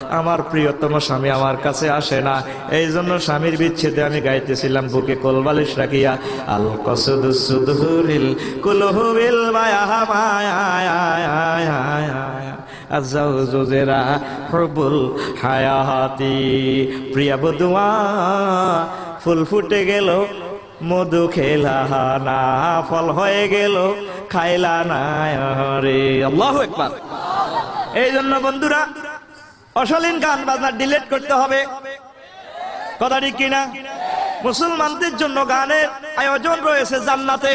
আমার প্রিয়তম স্বামী আমার কাছে আসে না, এই জন্য স্বামীর বিচ্ছেদে আমি গাইতেছিলাম বুকে কোলবালিশ রাখিয়া, আল কসুদুস সুদুরিল কুলহুবিল মায়া আযাউযু জিরা হুবুল হায়াতি। প্রিয়া বধুয়া ফুল ফুটে গেল মধু খেলা না, ফল হয়ে গেল খাইলা না রে। আল্লাহু আকবার। এই জন্য বন্ধুরা অশালীন গান বাজনা ডিলিট করতে হবে, কথা ঠিক কিনা? মুসলমানদের জন্য গানের আয়োজন রয়েছে জান্নাতে।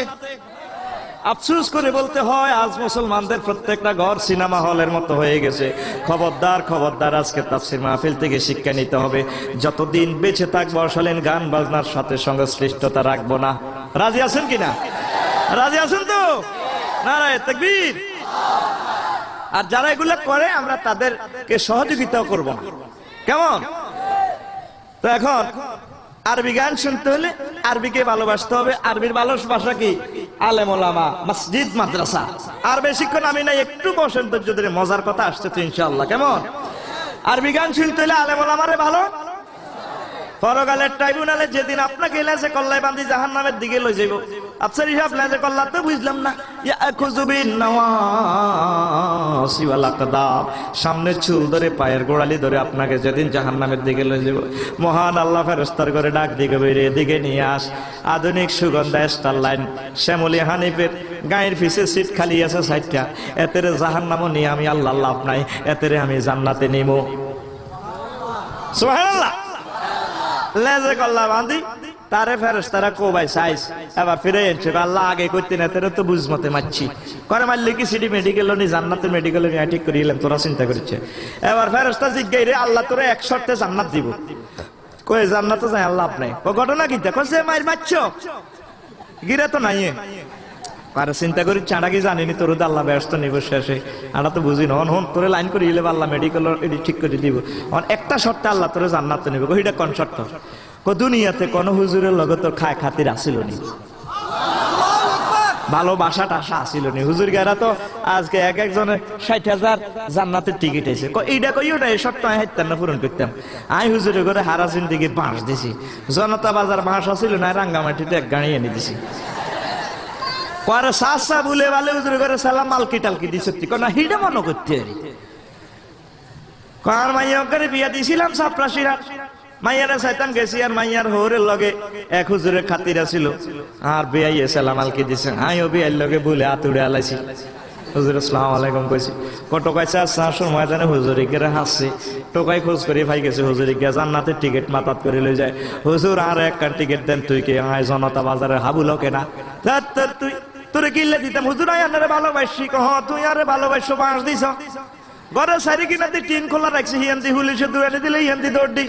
আফসোস করে বলতে হয় আজ মুসলমানদের প্রত্যেকটা ঘর সিনেমা হলের মতো হয়ে গেছে। খবরদার খবরদার, আজকে তাফসীর মাহফিল থেকে শিক্ষা নিতে হবে, যতদিন বেঁচে থাকবো অশালীন গান বাজনার সাথে সংশ্লিষ্টতা রাখবো না। রাজি আছেন কিনা? রাজি আছেন তো? নারায়ে তাকবীর। আর যারা এগুলো করে আমরা তাদেরকে সহযোগিতাও করব না, কেমন? তো এখন আরবি গান শুনতে হলে আরবিকে ভালোবাসতে হবে। আরবির ভালোবাসা কি? আলেম ওলামা, মসজিদ, মাদ্রাসা। আর বেশিক্ষণ আমি নাই, একটু বসেন তো, যদি মজার কথা আসছে তো ইনশাআল্লাহ। কেমন? আরবি গান শুনতে হলে আলেম ওলামারে ভালো। পরকালের ট্রাইব্যুনালে যেদিন আপনাকে লেজে কল্লায় বান্ধি জাহান্নামের দিকে লই যাইব, আফসার হিসাব লেজে কল্লা তো বুঝলাম না, ইয়াখুযু বিন নাওয়াসি ওয়াল আকদাম, সামনের চুল ধরে পায়ের গোড়ালি ধরে আপনাকে যেদিন জাহান্নামের দিকে লই যাইব, মহান আল্লাহ ফেরেশতার করে ডাক দিকে বেরে এদিকে নিয়ে আস। আধুনিক সুগন্ধা স্টার লাইন শ্যামলী হানিফের গায়ের পিছে সিট খালি আছে 60টা, এতেরে জাহান্নামও নিয়ে আমি আল্লাহ লাভ নাই, এতেরে আমি জান্নাতে নিমু। সুবহানাল্লাহ। লেজে কল্লা বান্ধি তারে ফেরেশতারা কোবাই সাইজ, এবার ফিরে এসে আল্লাহ আগে করতে না, তেরে তো বুঝমতে মারছি করে মারলে কি সিটি মেডিকেল নি জান্নাতের মেডিকেল নিয়ে ঠিক করে এলাম, তোরা চিন্তা করছে। এবার ফেরেশতা জিজ্ঞাই রে আল্লাহ তোরা এক শর্তে জান্নাত দিব। কই জান্নাতে যাই আল্লাহ আপনি ও ঘটনা কি দেখো, সে মার মারছো গিরা তো নাই পারে চিন্তা করি চাঁড়া কি জানিনি তোর আল্লাহ ব্যস্ত নিব শেষে, আমরা তো বুঝি না। হন তোরে লাইন করে ইলে আল্লাহ মেডিকেল ঠিক করে দিব, একটা শর্তে আল্লাহ তোরে জান্নাতে নিব। ওইটা কোন শর্ত? দুনিয়াতে কোন হুজুরের লগে তোর খায় খাতির আসিল নি, ভালোবাসা টাসা আসিল নি? হুজুর গেরা তো আজকে এক একজনের 60,000 জান্নাতের টিকিট আছে। এইটা কই ওটা এই শর্ত আমি হাইতাম না পূরণ করতাম। আমি হুজুরের ঘরে হারাসিন দিকে বাঁশ দিছি, জনতা বাজার বাঁশ আসিল না, রাঙ্গামাটিতে এক গাড়ি এনে দিছি। পরে সাসা বলে বলে হুজুর ঘরে সালাম মালকি টালকি দিছে, না হিডে মনে করতে পারি। কার মাইয়া করে বিয়া দিছিলাম সাপ্রাসিরা, মাইয়ারে চাইতাম গেছি, আর মাইয়ার হৌরের লগে এক হুজুরের খাতির আছিল, আর বিয়াইয়ে সালাম আলকি দিছে। আমিও বিয়ার লগে বলে আতুড়ে আলাইছি, হুজুর আসসালামু আলাইকুম কইছি। টোকাইছে আসর ময়দানে হুজুরি গেরে হাসছে, টোকাই খোঁজ করে পাই গেছে হুজুরি গিয়া জান্নাতের টিকিট মাতাত করে লই যায়। হুজুর আর একটা টিকিট দেন, তুই কে আয় জনতা বাজারে হাবুলো কেনা তুই তোরে কিনলে দিতাম। হুজুর আই আনারে ভালোবাসি। হ তুই আরে ভালোবাসো, বাঁশ দিছ ঘরে সারি কিনা তুই টিন খোলা রাখছি, হিয়ান্দি হুলিশে দু এনে দিলে হিয়ান্দি দৌড় দি,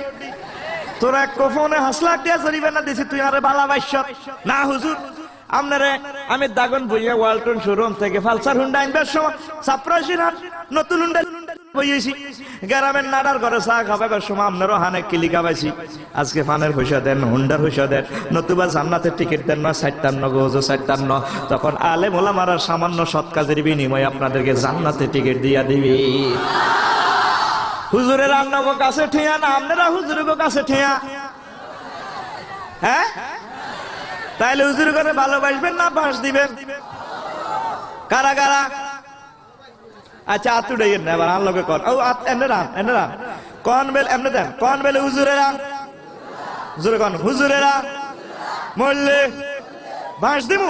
তোরা এক ফোনে হাসলাক দিয়া জরিবে না দিছি, তুই আরে ভালোবাস না। হুজুর আপনারে আমি দাগন বইয়া ওয়ালটন শোরুম থেকে ফালসার হুন্ডা আনবার সময় সাপ্রাসির হাট নতুন হুন্ডা বইয়েছি, গ্রামের নাডার ঘরে চা খাবার সময় আপনারও হানে কিলি খাবাইছি। আজকে ফানের পয়সা দেন, হুন্ডার পয়সা দেন, নতুবা জান্নাতের টিকিট দেন না 57 গজ 57। তখন আলেম ওলামারা সামান্য সৎ কাজের বিনিময়ে আপনাদেরকে জান্নাতের টিকিট দিয়া দিবি। হুজুরের আন্নাগো কাছে ঠিয়া না, আপনারা হুজুরের কাছে ঠিয়া। হ্যাঁ, তাইলে হুজুর করে ভালোবাসবেন না বাঁশ দিবেন? কারা কারা? আচ্ছা আতুড়ে না, এবার আনলোকে কন ও এনে কন বেল এমনে দেন, কন বেলে হুজুরেরা, হুজুরে কন হুজুরেরা মরলে বাঁশ দিমু।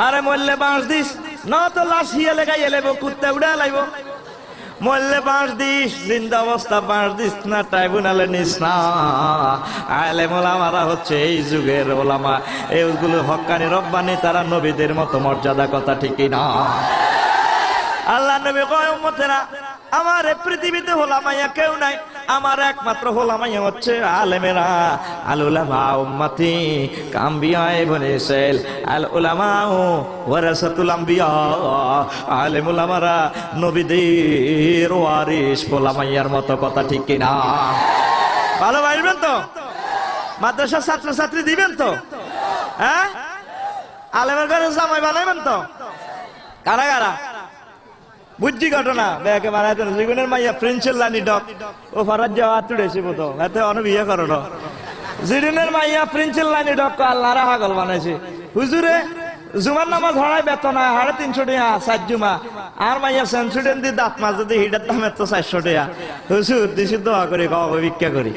আরে মরলে বাঁশ দিস না তো লাশ হিয়া লেগাই এলেব, কুত্তে উড়া লাইব। মরলে বাঁশ দিস, জিন্দা অবস্থা বাঁশ দিস না, ট্রাইব্যুনালে নিস না। আলেম ওলামারা হচ্ছে এই যুগের ওলামা, এইগুলো হক্কানি রব্বানি, তারা নবীদের মতো মর্যাদা, কথা ঠিকই না? আল্লাহ নবী কয় উম্মতেরা আমার এই পৃথিবীতে হোলামাইয়া কেউ নাই, আমার একমাত্র হোলামাইয়া হচ্ছে আলেমেরা। আল উলামা উম্মতি কাম্বিয়ায়ে বনি ইসরাইল, আল উলামা ওয়ারাসাতুল আম্বিয়া। আলেম উলামারা নবীদের ওয়ারিস, হোলামাইয়ার মতো, কথা ঠিক কি না? ভালোবাসবেন তো? মাদ্রাসার ছাত্র ছাত্রী দিবেন তো? হ্যাঁ, আলেমের ঘরে জামাই বানাইবেন তো? কারা কারা? বুঝছি ঘটনা ব্যাকে বানাইতে জীবনের মাইয়া প্রিন্সের লানি ডক ও ফারাজ যাওয়া তুড়েছি বোধ এতে অনেক বিয়ে করো জিরিনের মাইয়া প্রিন্সের লানি ডক আল্লাহরা হাগল বানাইছে হুজুরে জুমার নামাজ হড়াই বেতন 350 টাকা 7 জুমা আর মাইয়া সেন্সুডেন্ট দি দাঁত মাঝে দিয়ে হিটার দাম এত 400 টাকা হুজুর দিছি দোয়া করি কাউকে ভিক্ষা করি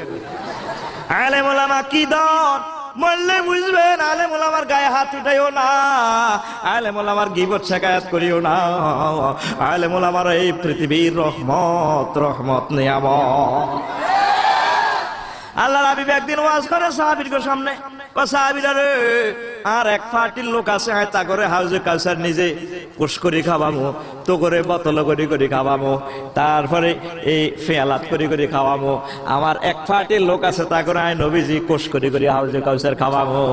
আলেম ওলামা কি দন মরলে বুঝবেন আলেম ওলামার গায়ে হাত উঠাইও না আলেম ওলামার গীবত শিকায়াত করিও না আলেম ওলামার এই পৃথিবীর রহমত নিয়ামত আল্লাহর হাবিব একদিন ওয়াজ করে সাহাবীর সামনে সাহাবীরা রে আর এক পার্টির লোক আছে তা করে হাউজে কাউসার নিজে কুশ করে খাওয়ামো তো করে বোতল করে খাওয়ামো তারপরে এই ফেয়ালাত করে খাওয়ামো আমার এক পার্টির লোক আছে তা করে আয় নবীজি কুশ করে হাউজে কাউসার খাওয়ামো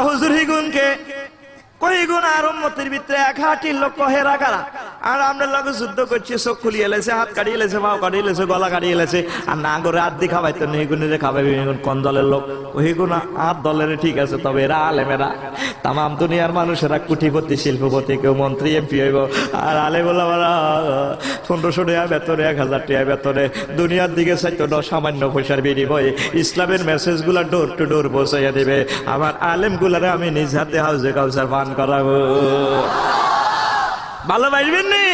হুজুর হিগুনকে কই গুণ আর উম্মতের ভিতরে এক হাটির লোক কহেরা কারা আর আমরা লগে যুদ্ধ করছি চোখ খুলিয়ে এলেছে হাত কাটিয়ে এলেছে পাও কাটিয়ে এলেছে গলা কাটিয়ে এলেছে আর না করে আদি খাবাই তো নেগুনে খাবাই কোন দলের লোক ওই গুণ আর দলের ঠিক আছে তবে এরা আলেমেরা তামাম দুনিয়ার মানুষেরা কুটিপতি শিল্পপতি কেউ মন্ত্রী এমপি হইব আর আলেম ওলামারা 1500 টাকা বেতনে 1000 টাকা বেতনে দুনিয়ার দিকে চাইতো না সামান্য পয়সার বিনিময়ে ইসলামের মেসেজ গুলা ডোর টু ডোর পৌঁছাইয়া দিবে আমার আলেম গুলারে আমি নিজ হাতে হাউজে কাউসার পান করাবো ভালো বাইবেন নি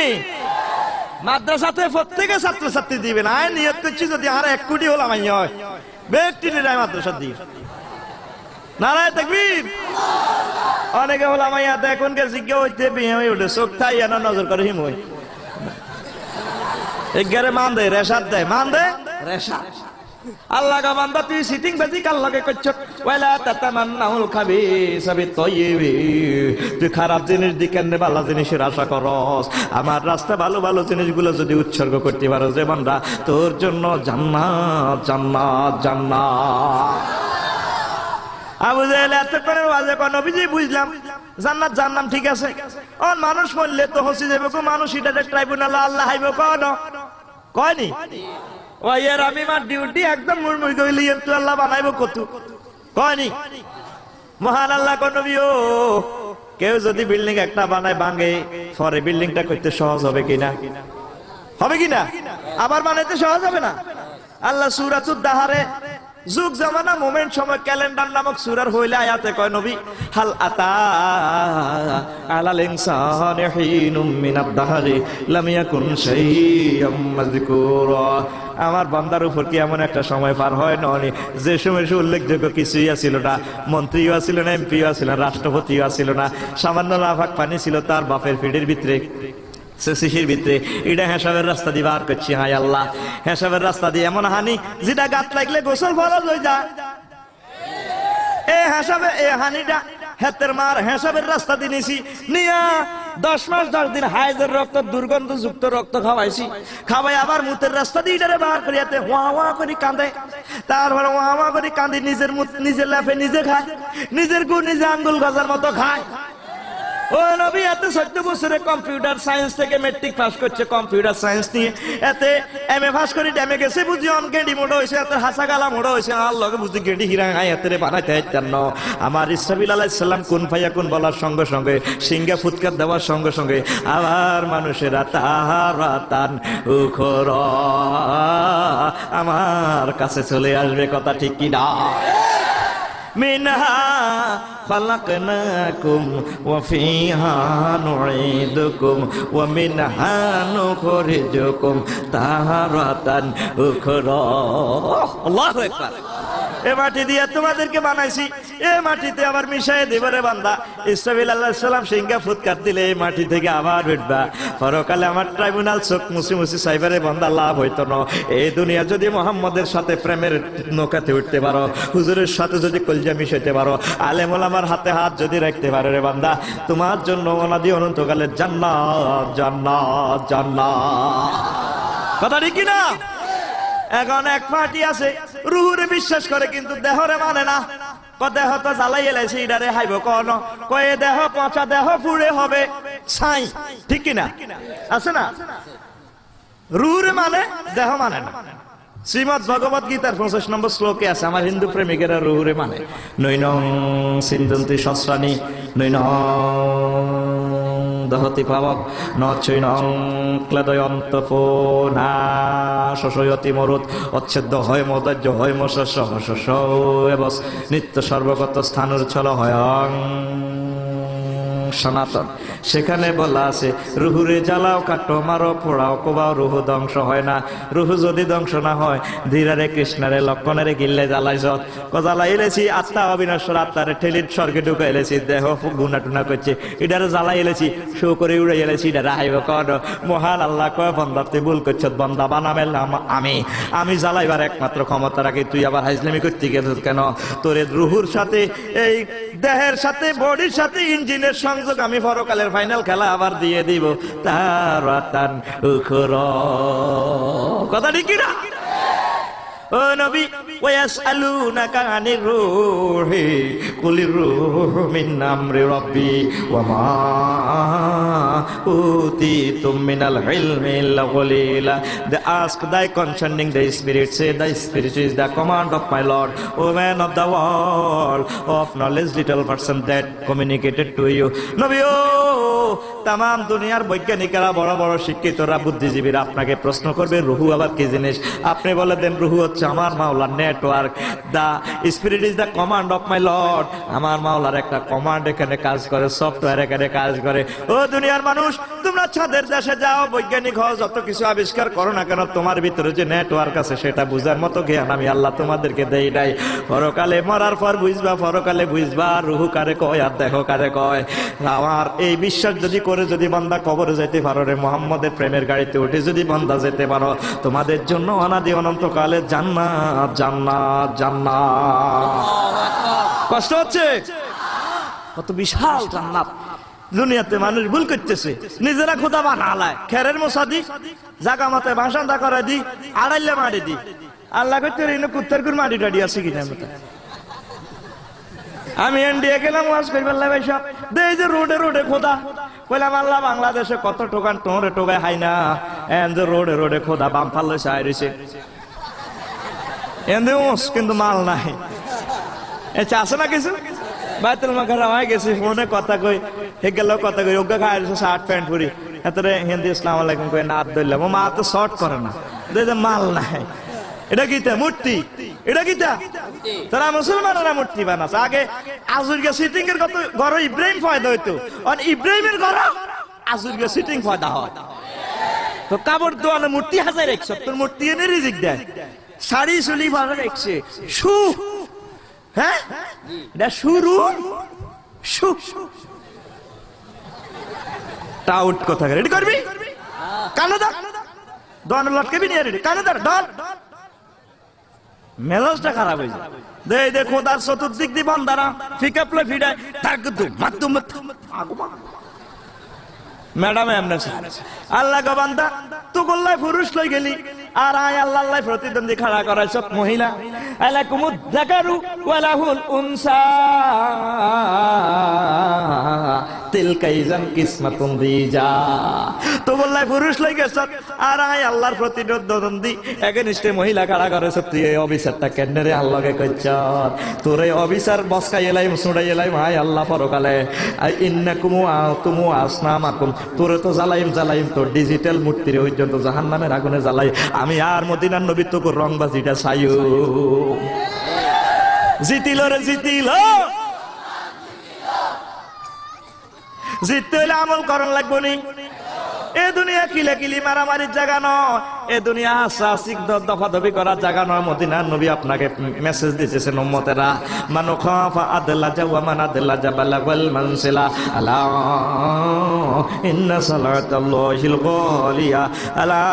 মাদ্রাসাতে প্রত্যেকে ছাত্রছাত্রী দিবেন আয় নিয়ত করছি যদি আর 1 কোটি হলাম হয় ব্যক্তি মাদ্রাসা দিয়ে নারায় তাকবীর অনেকে হলাম এখনকে জিজ্ঞা হইতে বিয়ে হয়ে উঠে চোখ থাই না নজর করে হিম হই এগারে মান দেয় রেশাদ দেয় মান দেয় রেশাদ আল্লাহ কা বান্দা তুই সিটিং বাজি আল্লাহকে কচ্ছ ওয়ালা তাতামান্নাউল খাবিসা বিত-তাইয়্যিবি তুই খারাপ জিনিস দিকে নে ভালো জিনিসের আশা করস আমার রাস্তা ভালো ভালো জিনিসগুলো যদি উৎসর্গ করতে পারো যে বান্দা তোর জন্য জান্নাত জান্নাত জান্নাত আবু জাহেল এত করে ওয়াজে কোন নবীজি বুঝলাম জান্নাত জান্নাম ঠিক আছে আর মানুষ মরলে তো হসি যাবে কো মানুষ এটা ট্রাইব্যুনাল আল্লাহ হাইব কোন কয়নি ওয়ার আমি মার ডিউটি একদম মুরমুর কইলি তো আল্লাহ বানাইবো কত কয়নি মহান আল্লাহ কোন নবীও কেউ যদি বিল্ডিং একটা বানায় ভাঙে পরে বিল্ডিংটা করতে সহজ হবে কিনা আবার বানাইতে সহজ হবে না আল্লাহ সূরাতুদ দাহারে যুগ জামানা মোমেন্ট সময় ক্যালেন্ডার নামক সূরার হইলে আয়াতে কয় নবী হাল আতা আলাল ইনসানি হিনুম মিনাদ দাহরি লাম ইয়াকুন শাইয়্যাম মাযকুরা আমার বান্দার উপর কি এমন একটা সময় পার হয় না যে সময় উল্লেখযোগ্য কিছুই ছিল না মন্ত্রীও ছিল না এমপিও ছিল না রাষ্ট্রপতিও ছিল না সামান্য লাফাক পানি ছিল তার বাপের পিঠের ভিতরে শিশির ভিতরে এটা হেসাবের রাস্তা দিয়ে বার করছি হায় আল্লাহ হেসাবের রাস্তা দিয়ে এমন হানি যেটা গাত লাগলে গোসল ফরজ হয়ে যায় হানিটা হেতের মার হেসাবের রাস্তা দিয়ে নিছি নিয়া 10 মাস 10 দিন হাইজের রক্ত দুর্গন্ধযুক্ত রক্ত খাওয়াইছি খাওয়াই আবার মুতের রাস্তা দিয়ে এটারে বার করিয়াতে ওয়া করে কাঁদে তারপরে ওয়া করে কাঁদি নিজের মুত নিজের লাফে নিজে খায় নিজের গু নিজে আঙ্গুল গজার মতো খায় ও নবী এত 14 বছরে কম্পিউটার সায়েন্স থেকে ম্যাট্রিক পাস করছে কম্পিউটার সায়েন্স নিয়ে এতে এমএ পাস করে ডেমে গেছে বুঝি অন গেডি মোড় হইছে এত হাসা গালা মোড় হইছে আল্লাহ বুঝি গেডি হিরা আয় এতরে বানাইতে জান্ন আমার ইসরাফিল আলাইহিস সালাম কোন ফায়াকুন বলার সঙ্গে সঙ্গে সিংহা ফুৎকার দেওয়ার সঙ্গে সঙ্গে আবার মানুষেরা তাহারাতান উখরা আমার কাছে চলে আসবে কথা ঠিক কি না মিনহা খালাকনাকুম ওয়া ফিহা নুঈদুকুম ওয়া মিনহা নুখরিজুকুম তাহারাতান উখরা আল্লাহু আকবার এ মাটি দিয়ে তোমাদেরকে বানাইছি এ মাটিতে আবার মিশাই দেব রে বান্দা ইসরাফিল আলাইহিস সালাম সিংহা ফুৎকার দিলে এই মাটি থেকে আবার উঠবা পরকালে আমার ট্রাইব্যুনাল চোখ মুছি মুছি সাইবারে বান্দা লাভ হইতো না এই দুনিয়া যদি মুহাম্মদের সাথে প্রেমের নৌকাতে উঠতে পারো হুজুরের সাথে যদি কলজা মিশাইতে পারো আলেম ওলামার হাতে হাত যদি রাখতে পারো রে বান্দা তোমার জন্য অনাদি অনন্তকালে জান্নাত জান্নাত জান্নাত কথা ঠিক না এখন এক পার্টি আছে রুহুরে বিশ্বাস করে কিন্তু দেহরে মানে না দেহ তো জ্বালাই এলাইছে ইডারে হাইব কোন কয়ে দেহ পচা দেহ পুড়ে হবে ছাই ঠিক কিনা আছে না রুহুরে মানে দেহ মানে না শ্রীমদ ভগবত গীতার 25 নম্বর শ্লোকে আছে আমার হিন্দু প্রেমিকেরা রুহুরে মানে নৈনং সিন্ধন্তি শস্রাণি নৈনং দহতি পাবক নচৈনং ক্লেদয়ন্তপো না শশয়তি মরুত অচ্ছেদ্য হয় মদাজ্য হয় মশস্য শস্য এবস নিত্য সর্বগত স্থানুর ছল হয়ং সনাতন। সেখানে বলা আছে রুহুরে জ্বালাও কাটো মারো পোড়াও কোবাও রুহু ধ্বংস হয় না। রুহু যদি ধ্বংস না হয় ধীরারে কৃষ্ণারে লক্ষণেরে গিল্লে জ্বালাই যত জ্বালাই এলেছি আত্মা অবিনশ্বর আত্মারে ঠেলির স্বর্গে ঢুকে এলেছি দেহ গুনা টুনা করছে এটারে জ্বালাই এলেছি শো করে উড়ে এলেছি এটা রাহাইব কর মহান আল্লাহ কয় বন্দা তুই ভুল করছ বন্দা বানামেলাম আমি জ্বালাইবার একমাত্র ক্ষমতা রাখি তুই আবার হাইজলামি করতে গেল কেন? তোরে রুহুর সাথে এই দেহের সাথে বডির সাথে ইঞ্জিনের সংযোগ আমি পরকালের ফাইনাল খেলা আবার দিয়ে দিব তারাতান উখর কথা ঠিক না? ও নবী ওয়াসআলুনাকা আনির রূহি কুলির রূহু মিন আমরি রাব্বি ওয়া মা উতিতুম মিনাল ইলমি ইল্লা কলিলা। They ask thy concerning the spirit, say thy spirit is the command of my Lord, O man of the world, of knowledge little person that communicated to you. নবী ও তাম দুনিয়ার বৈজ্ঞানিকেরা বড় বড় শিক্ষিতরা বুদ্ধিজীবীরা আপনাকে প্রশ্ন করবে রুহু আবার কি জিনিস? আপনি বলে দেন রুহু হচ্ছে আমার মাওলার network, the spirit is the command of my lord. আমার মাওলার একটা কমান্ড এখানে কাজ করে, সফটওয়্যার এখানে কাজ করে। ও দুনিয়ার মানুষ, তোমরা ছাদের দেশে যাও, বৈজ্ঞানিক হও, যত কিছু আবিষ্কার করো না কেন, তোমার ভিতরে যে নেটওয়ার্ক আছে সেটা বুঝার মতো জ্ঞান আমি আল্লাহ তোমাদেরকে দেই নাই। পরকালে মরার পর বুঝবা, পরকালে বুঝবা রুহু কারে কয় আর দেখো কারে কয়। আমার এই বিশ্বাস যদি করে যদি বান্দা কবরে যেতে পারো রে, মুহাম্মদের প্রেমের গাড়িতে উঠে যদি বান্দা যেতে পারো, তোমাদের জন্য অনাদি অনন্তকালে জান্নাত জান্নাত জান্নাত। কষ্ট হচ্ছে? কত বিশাল জান্নাত। দুনিয়াতে মানুষ ভুল করতেছে, নিজেরা খোদা বানালায়, খেরের মশাদি জাগা মতে বাসান্দা করে দি, আড়াইলে মারি দি। আল্লাহ করতে কুত্তার গুর মাটি টাড়ি আছে কিনা? আমি ইন্ডিয়া গেলাম ওয়াজ করবার ভাই সব দেই যে রোডে রোডে খোদা, বললাম আল্লাহ বাংলাদেশে কত টোকান তোরে টোকায় হাই না, এন্ড রোডে রোডে খোদা বাম ফাল্লে সাই রয়েছে, এন্ড কিন্তু মাল নাই। আছে না কিছু বাইতুল মাকাররম হয়ে গেছি, ফোনে কথা কই হে গেল কথা কই ওগা খায় শার্ট প্যান্ট পরি এতরে হিন্দি আসসালামু আলাইকুম কই নাত ধরলাম, ও মা তো শর্ট করে না, দে মাল নাই। এটা কিতা মূর্তি? এটা কিতা? তারা মুসলমানেরা মূর্তি বানাচ্ছে। আগে আজুরগা সিটিং এর কত ঘর ইব্রাহিম ফয়দা হইতো, আর ইব্রাহিমের ঘর আজুরগা সিটিং ফয়দা হয়। তো কাবর দোয়ানে মূর্তি হাজার 170 মূর্তি এনে রিজিক দেয়, শাড়ি চুলি ভালো রেখছে, শু হ্যাঁ এটা শুরু শু টাউট কথা রেডি করবি কানে দা দোয়ানে লটকে বি নিয়ে রেডি কানে দা ডল মেজাজটা খারাপ হয়ে যায়। দে দে খোদার চতুর্দিক দি বন্দারা ফিকাপলে ফিডায় তাক দু মাতুম আগমা ম্যাডাম এমনে আল্লাহ গো বান্দা তু গল্লায় পুরুষ লই গেলি আর আয় আল্লাহ আল্লাহ প্রতিদ্বন্দ্বী খাড়া করাইছ মহিলা, আলাকুমুদ যাকারু ওয়ালাহুল উনসা তিলকা ইযান কিসমাতুন দিজা। তো গল্লায় পুরুষ লই গেছ আর আয় আল্লাহর প্রতিদ্বন্দ্বী এগেনিস্টে মহিলা খাড়া করাইছ, তুই এই অবিচারটা কেন রে আল্লাহকে কইছ? তোর এই অবিচার বসকাই এলাই মুসুড়াই এলাই ভাই আল্লাহ পরকালে ইন্নাকুম তুমু আসনামাকুম, তোরে তো জ্বালাইম জ্বালাইম তোর ডিজিটাল মূর্তির পর্যন্ত জাহান্নামের আগুনে জ্বালাই। আমি আর মদিনার নবী তো রংবাজিটা চাইও জিতিল রে জিতিল, জিততে হইলে আমল করণ লাগবো নি। এ দুনিয়া কিলে কিলি মারামারির জায়গা নয়, এ দুনিয়া আশাসিক দফাদফি করার জায়গা নয়। মদিনার নবী আপনাকে মেসেজ দিতেছেন উম্মতেরা, মান খাফা আদলাজা ওয়া মান আদলাজা বালাগাল মানসিলা আলা ইন্না সালাতাল্লাহিল গালিয়া আলা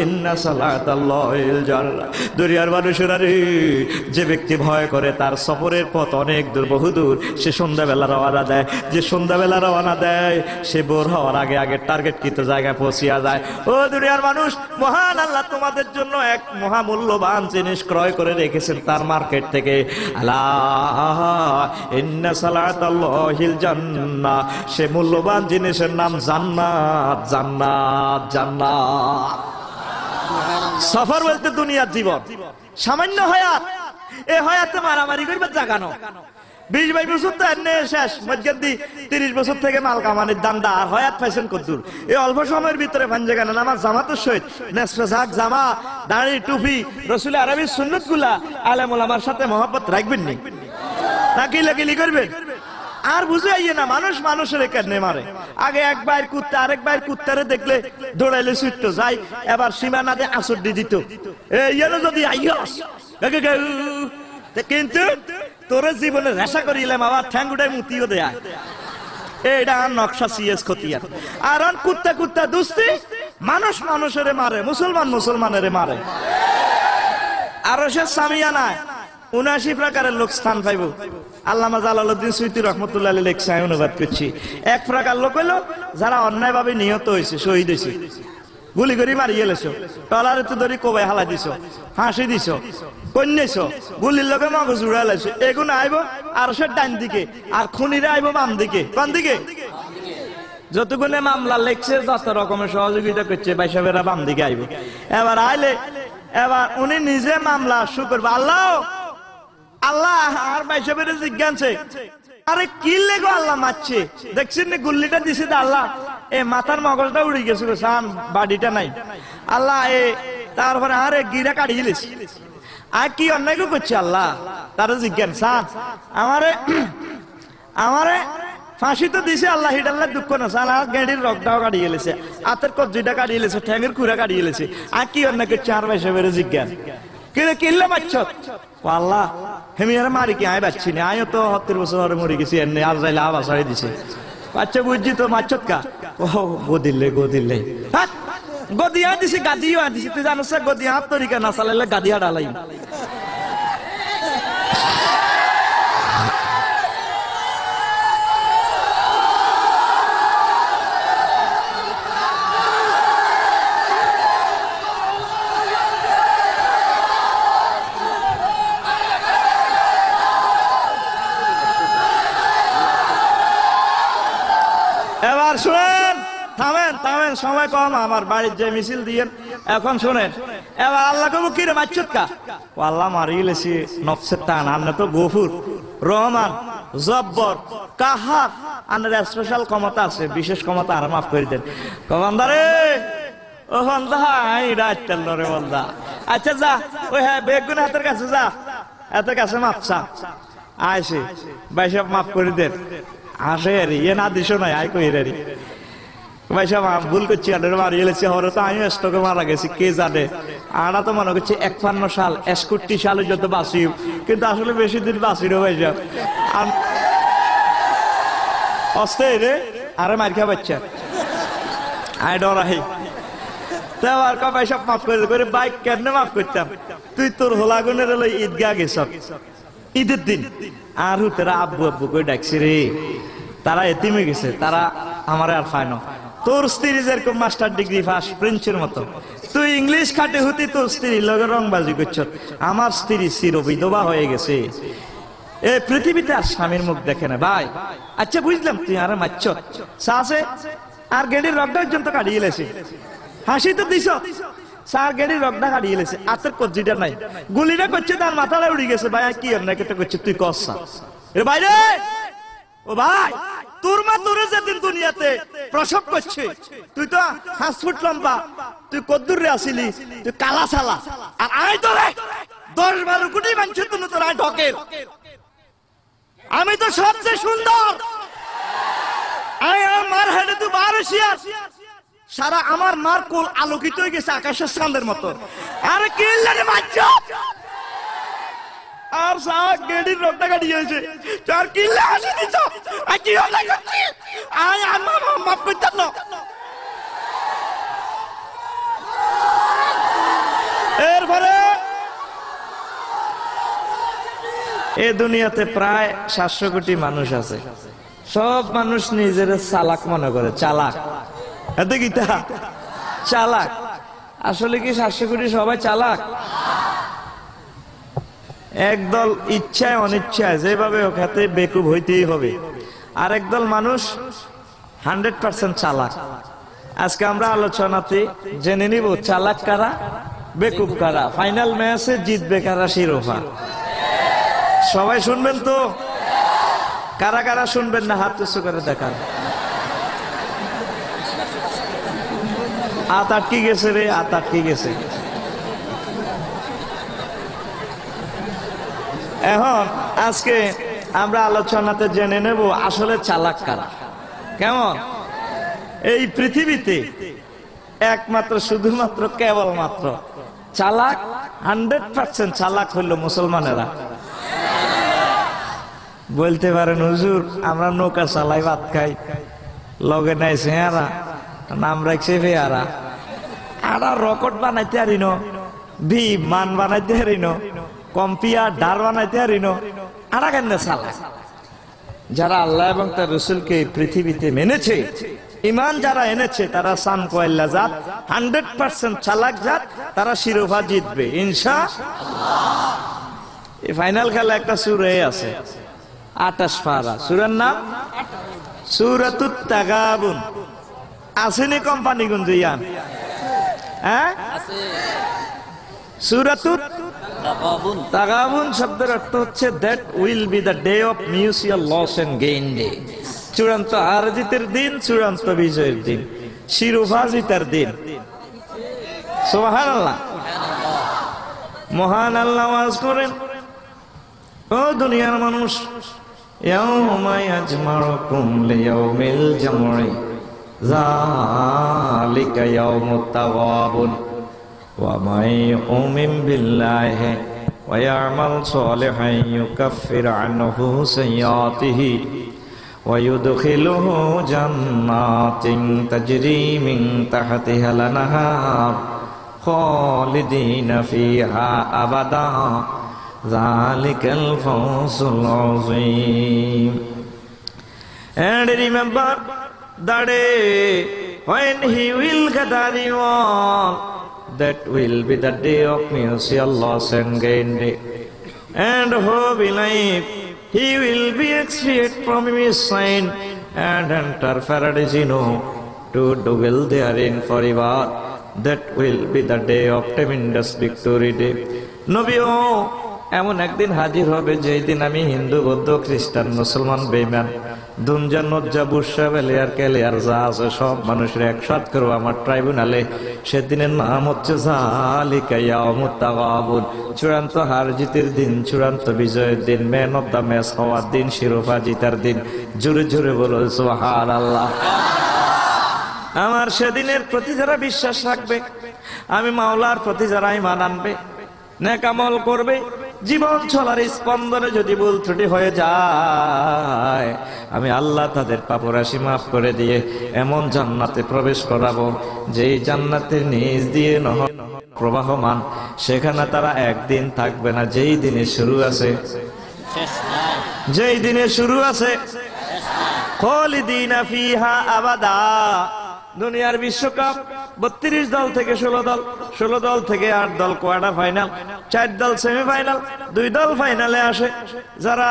ইন্না সালাতাল্লাহিল জাল্লা। দুনিয়ার মানুষেরা রে, যে ব্যক্তি ভয় করে তার সফরের পথ অনেক দূর বহুদূর, সে সন্ধ্যাবেলা রওনা দেয়, যে সন্ধ্যাবেলা রওনা দেয় সে ভোর হওয়ার আগে আগে টার্গেট কৃত জায়গায় পৌঁছিয়া যায়। ও দুনিয়ার মানুষ, মহান আল্লাহ তোমাদের জন্য এক মহামূল্যবান জিনিস ক্রয় করে রেখেছেন তার মার্কেট থেকে। আলা ইন্না সালাতাল্লাহিল জান্নাহ, সে মূল্যবান জিনিসের নাম জান্নাত জান্নাত জান্নাত। সফর বলতে দুনিয়ার জীবন, সামান্য হায়াত, এই হায়াতে মারামারি করবে জাগানো, 20-22 বছর তো এনে শেষ মধ্যে 30 বছর থেকে মাল কামানির দান্দা আর হয়াত পাইছেন কদ্দুর। এই অল্প সময়ের ভিতরে পাঞ্জাগানে নামাজ জামাতের সহিত নেসফেসাক জামা দাড়ি টুপি রসুল আরবির সুন্নত গুলা আলেম ওলামার সাথে মহব্বত রাখবেন নি নাকি লাগিলি করবেন? আর বুঝে আইয়ে না মানুষ মানুষের কেনে মারে। আগে এক বাইর কুত্তা আরেক বাইর কুত্তারে দেখলে দৌড়াইলে ছুটতো যাই, এবার সীমানাতে আসর দিয়ে দিত এইলো যদি আইস। কিন্তু তোর জীবনে রেশা করিলাম আবার ঠ্যাঙ্গুটাই মুতিও দেয় এইটা নকশা সিএস খতিয়ার। আর কুত্তা কুত্তা দুস্তি মানুষ মানুষের মারে, মুসলমান মুসলমানের মারে। আর সে সামিয়ানায় 79 প্রকারের লোক স্থান পাইব। আল্লামা জালালউদ্দিন সুয়ুতী রহমতুল্লাহ আলাইহি লেখছে, আমি অনুবাদ করছি। এক প্রকার লোক হইল যারা অন্যায়ভাবে নিহত হয়েছে, শহীদ হয়েছে, গুলি করে মারিয়ে লেছো, টলারে তো ধরি কোবাই হালা দিছ, ফাঁসি দিছ, কন্যাছ, গুলির লোকে মগজ উড়া লাইছো, এগুলো আইব আর সে ডান দিকে, আর খুনিরা আইব বাম দিকে। কোন দিকে? যতগুলো মামলা লেখছে, যত রকমের সহযোগিতা করছে বাইসাবেরা বাম দিকে আইব। এবার আইলে এবার উনি নিজে মামলা শুরু করবে। আল্লাহ আল্লাহ আর বাইসাবের জিজ্ঞাসে, আরে কি লেগো আল্লাহ মারছে, দেখছেন না গুল্লিটা দিছে আল্লাহ, এ মাথার মগজটা উড়ে গেছে, সান বাড়িটা নাই আল্লাহ। এ তারপরে আরে গিরা কাটিয়ে গেছে, আর কি অন্যায় করছে আল্লাহ? তারা জিজ্ঞান সান আমারে আমারে ফাঁসি তো দিছে আল্লাহ, হিডাল্লাহ দুঃখ না সান, আর গেড়ির রক্তটাও কাটিয়ে গেছে, হাতের কবজিটা কাটিয়ে গেছে, ঠ্যাঙের খুঁড়া কাটিয়ে গেছে, আর কি অন্যায় করছে? আর বাইসাবের জিজ্ঞান কিনলে মারছ আল্লাহ, হেমিয়ারে মারি কি আয় পাচ্ছি না, আয়ও তো 70 বছর ধরে মরে গেছি, এমনি আর যাইলে আবার ছাড়ি দিছে। বাচ্চা বুঝছি তো মারছত কা? ও গদিলে গদিলে গদিয়া দিছি, গাদিও দিছি। তুই জানো গদিয়া হাত তরিকা না চালাইলে গাদিয়া ডালাই। এবার শুনেন, থামেন থামেন, সময় কম, আমার বাড়ির যে মিছিল দিয়েন। এখন শুনেন, এবার আল্লাহ কবু কি রে মারছত কা? ও আল্লাহ মারিয়েছি নফসের টান, আপনি তো গফুর রহমান জব্বর কাহার, আপনার স্পেশাল ক্ষমতা আছে, বিশেষ ক্ষমতা, আর মাফ করে দেন। কমান্দারে ও বন্ধা আই রাত চল রে বন্ধা, আচ্ছা যা ওই হ্যাঁ বেগুন হাতের কাছে যা, হাতের কাছে মাপসা আইসে ভাই সব মাফ করে দেন। আসে রে এ না দিস নাই আই কই রে ভাই সব ভুল করছি, আডের মারি এলেছি হরে তো আমি স্টকে মারা গেছি, কে জানে। আড়া তো মনে করছি 51 সাল 61 সালে যত বাঁচি, কিন্তু আসলে বেশি দিন বাঁচি রে ভাই সব অস্তে রে আরে মার খা বাচ্চা আই ডরাই। তো আর ভাই সব মাফ করে বাইক কেন মাফ করতাম? তুই তোর হোলাগুনের হলো ঈদগাহ গেছ ঈদের দিন, আর তারা আব্বু আব্বু করে ডাকছি রে, তারা এতিমে গেছে, তারা আমার আর পায় না। তোর স্ত্রী যেরকম মাস্টার ডিগ্রি পাস প্রিন্সের মতো, তুই ইংলিশ খাটে হতি, তোর স্ত্রী লগে রংবাজি করছ। আমার স্ত্রী চির বিধবা হয়ে গেছে, এই পৃথিবীতে আর স্বামীর মুখ দেখে না ভাই। আচ্ছা বুঝলাম তুই আর মারছ সাসে, আর গেড়ির রক্ত পর্যন্ত কাটিয়ে গেছে, হাসি তো দিছ সার গেড়ির রক্তটা কাটিয়ে গেছে, আতের কবজিটা নাই, গুলিটা করছে তার মাথাটা উড়ে গেছে। ভাই কি অন্যায় কেটে করছে তুই কসা এ বাইরে? ও ভাই তোর মা তোরে যেদিন দুনিয়াতে প্রসব করছে, তুই তো 5 ফুট লম্বা, তুই কদ্দুর রে আসিলি, তুই কালা সালা, আর আই তোরে 10-12 কোটি মানুষের জন্য তোর আই ঢকের, আমি তো সবচেয়ে সুন্দর, আই আমার হেডে তুই 12 শিয়ার, সারা আমার মার কোল আলোকিত হয়ে গেছে আকাশের চাঁদের মতো। আরে কি লাগে মারছ? আর সারা গেড়ির রক্তটা কাটিয়ে গেছে, চার কিল্লে হাসি দিছ, আর কি হল করছি? আই আমার মাফ করতেন না। এরপরে এই দুনিয়াতে প্রায় 700 কোটি মানুষ আছে, সব মানুষ নিজের চালাক মনে করে, চালাক। এতে গীতা চালাক, আসলে কি 700 কোটি সবাই চালাক? একদল ইচ্ছায় অনিচ্ছায় যেভাবে ওখানে বেকুব হইতেই হবে, আর একদল মানুষ 100% চালাক। আজকে আমরা আলোচনাতে জেনে নিব চালাক কারা, বেকুব কারা, ফাইনাল ম্যাচে জিতবে কারা শিরোপা। সবাই শুনবেন তো? কারা কারা শুনবেন না হাত উঁচু করে দেখান। হাত আটকে গেছে রে, হাত আটকে গেছে। এখন আজকে আমরা আলোচনাতে জেনে নেব আসলে চালাক কারা। কেমন? এই পৃথিবীতে একমাত্র শুধুমাত্র কেবলমাত্র চালাক 100% চালাক হইল মুসলমানেরা। বলতে পারেন হুজুর আমরা নৌকা চালাই ভাত খাই, লগে নাই চেহারা, নাম রাখছে ফেয়ারা, আরা রকেট বানাইতে হারিনো, বিমান বানাইতে হারিনো, কম্পিউটার ডার বানাইতে হারিনো, আরা কেন চালাক? যারা আল্লাহ এবং তার রাসূলকে পৃথিবীতে মেনেছে, ঈমান যারা এনেছে, তারা সান কোয়েল্লা জাত 100% চালাক জাত, তারা শিরোপা জিতবে ইনশাআল্লাহ। এই ফাইনাল খেলা একটা সূরা আছে 28 পারা, সূরার নাম সূরাতুত তাগাবুন। আসেনি কোম্পানি গুঞ্জিয়ান? হ্যাঁ আছে। সূরাতুত তাগাবুন শব্দের অর্থ হচ্ছে that will be the day of mutual loss and gain day. চূড়ান্ত হার জিতের দিন, চূড়ান্ত বিজয়ের দিন, শিরোপা জিতার দিন। সুবহানাল্লাহ। মহান আল্লাহ ওয়াজ করেন, ও দুনিয়ার মানুষ, ইয়াউমা ইয়াজমাউকুম লিয়াউমিল জামঈ যালিকা ইয়াউমুত তাগাবুন ওয়া মান ইউমিন বিল্লাহি ওয়া ইয়ামাল সালিহান ইউকাফির আনহু সাইয়্যাতিহি ওয়া ইউদখিলুহু জান্নাতিন তাজরি মিন তাহতিহাল আনহার খালিদিনা ফিহা আবাদা যালিকাল ফাওজুল আযীম। And remember the day when he will gather you all, that will be the day of mutual loss and gain day. And who believe, he will be expiated from his sin and enter paradise, to dwell therein forever. That will be the day of tremendous victory day. নবীও এমন একদিন হাজির হবে যেই দিন আমি হিন্দু, বৌদ্ধ, খ্রিস্টান, মুসলমান, বেঈমান, দুনজা নজ্জা বুসা বেলিয়ার কেলিয়ার যা আছে সব মানুষের একসাথ করবো আমার ট্রাইব্যুনালে। সেদিনের নাম হচ্ছে যালিকা ইয়াউমুত তাগাবুন, চূড়ান্ত হার জিতের দিন, চূড়ান্ত বিজয়ের দিন, ম্যান অফ দ্য ম্যাচ হওয়ার দিন, শিরোপা জিতার দিন। জোরে জোরে বলো সুবহানাল্লাহ। আমার সেদিনের প্রতি যারা বিশ্বাস রাখবে, আমি মাওলার প্রতি যারা ঈমান আনবে, নেক আমল করবে, জীবন চলার স্পন্দনে যদি ভুল ত্রুটি হয়ে যায়, আমি আল্লাহ তাদের পাপরাশি মাফ করে দিয়ে এমন জান্নাতে প্রবেশ করাবো যেই জান্নাতের নিচ দিয়ে নহর প্রবাহমান। সেখানে তারা একদিন থাকবে না, যেই দিনে শুরু আছে, যেই দিনে শুরু আছে, খালিদিনা ফিহা আবাদা। দুনিয়ার বিশ্বকাপ 32 দল থেকে 16 দল, 16 দল থেকে 8 দল কোয়ার্টার ফাইনাল, 4 দল সেমিফাইনাল, 2 দল ফাইনালে আসে। যারা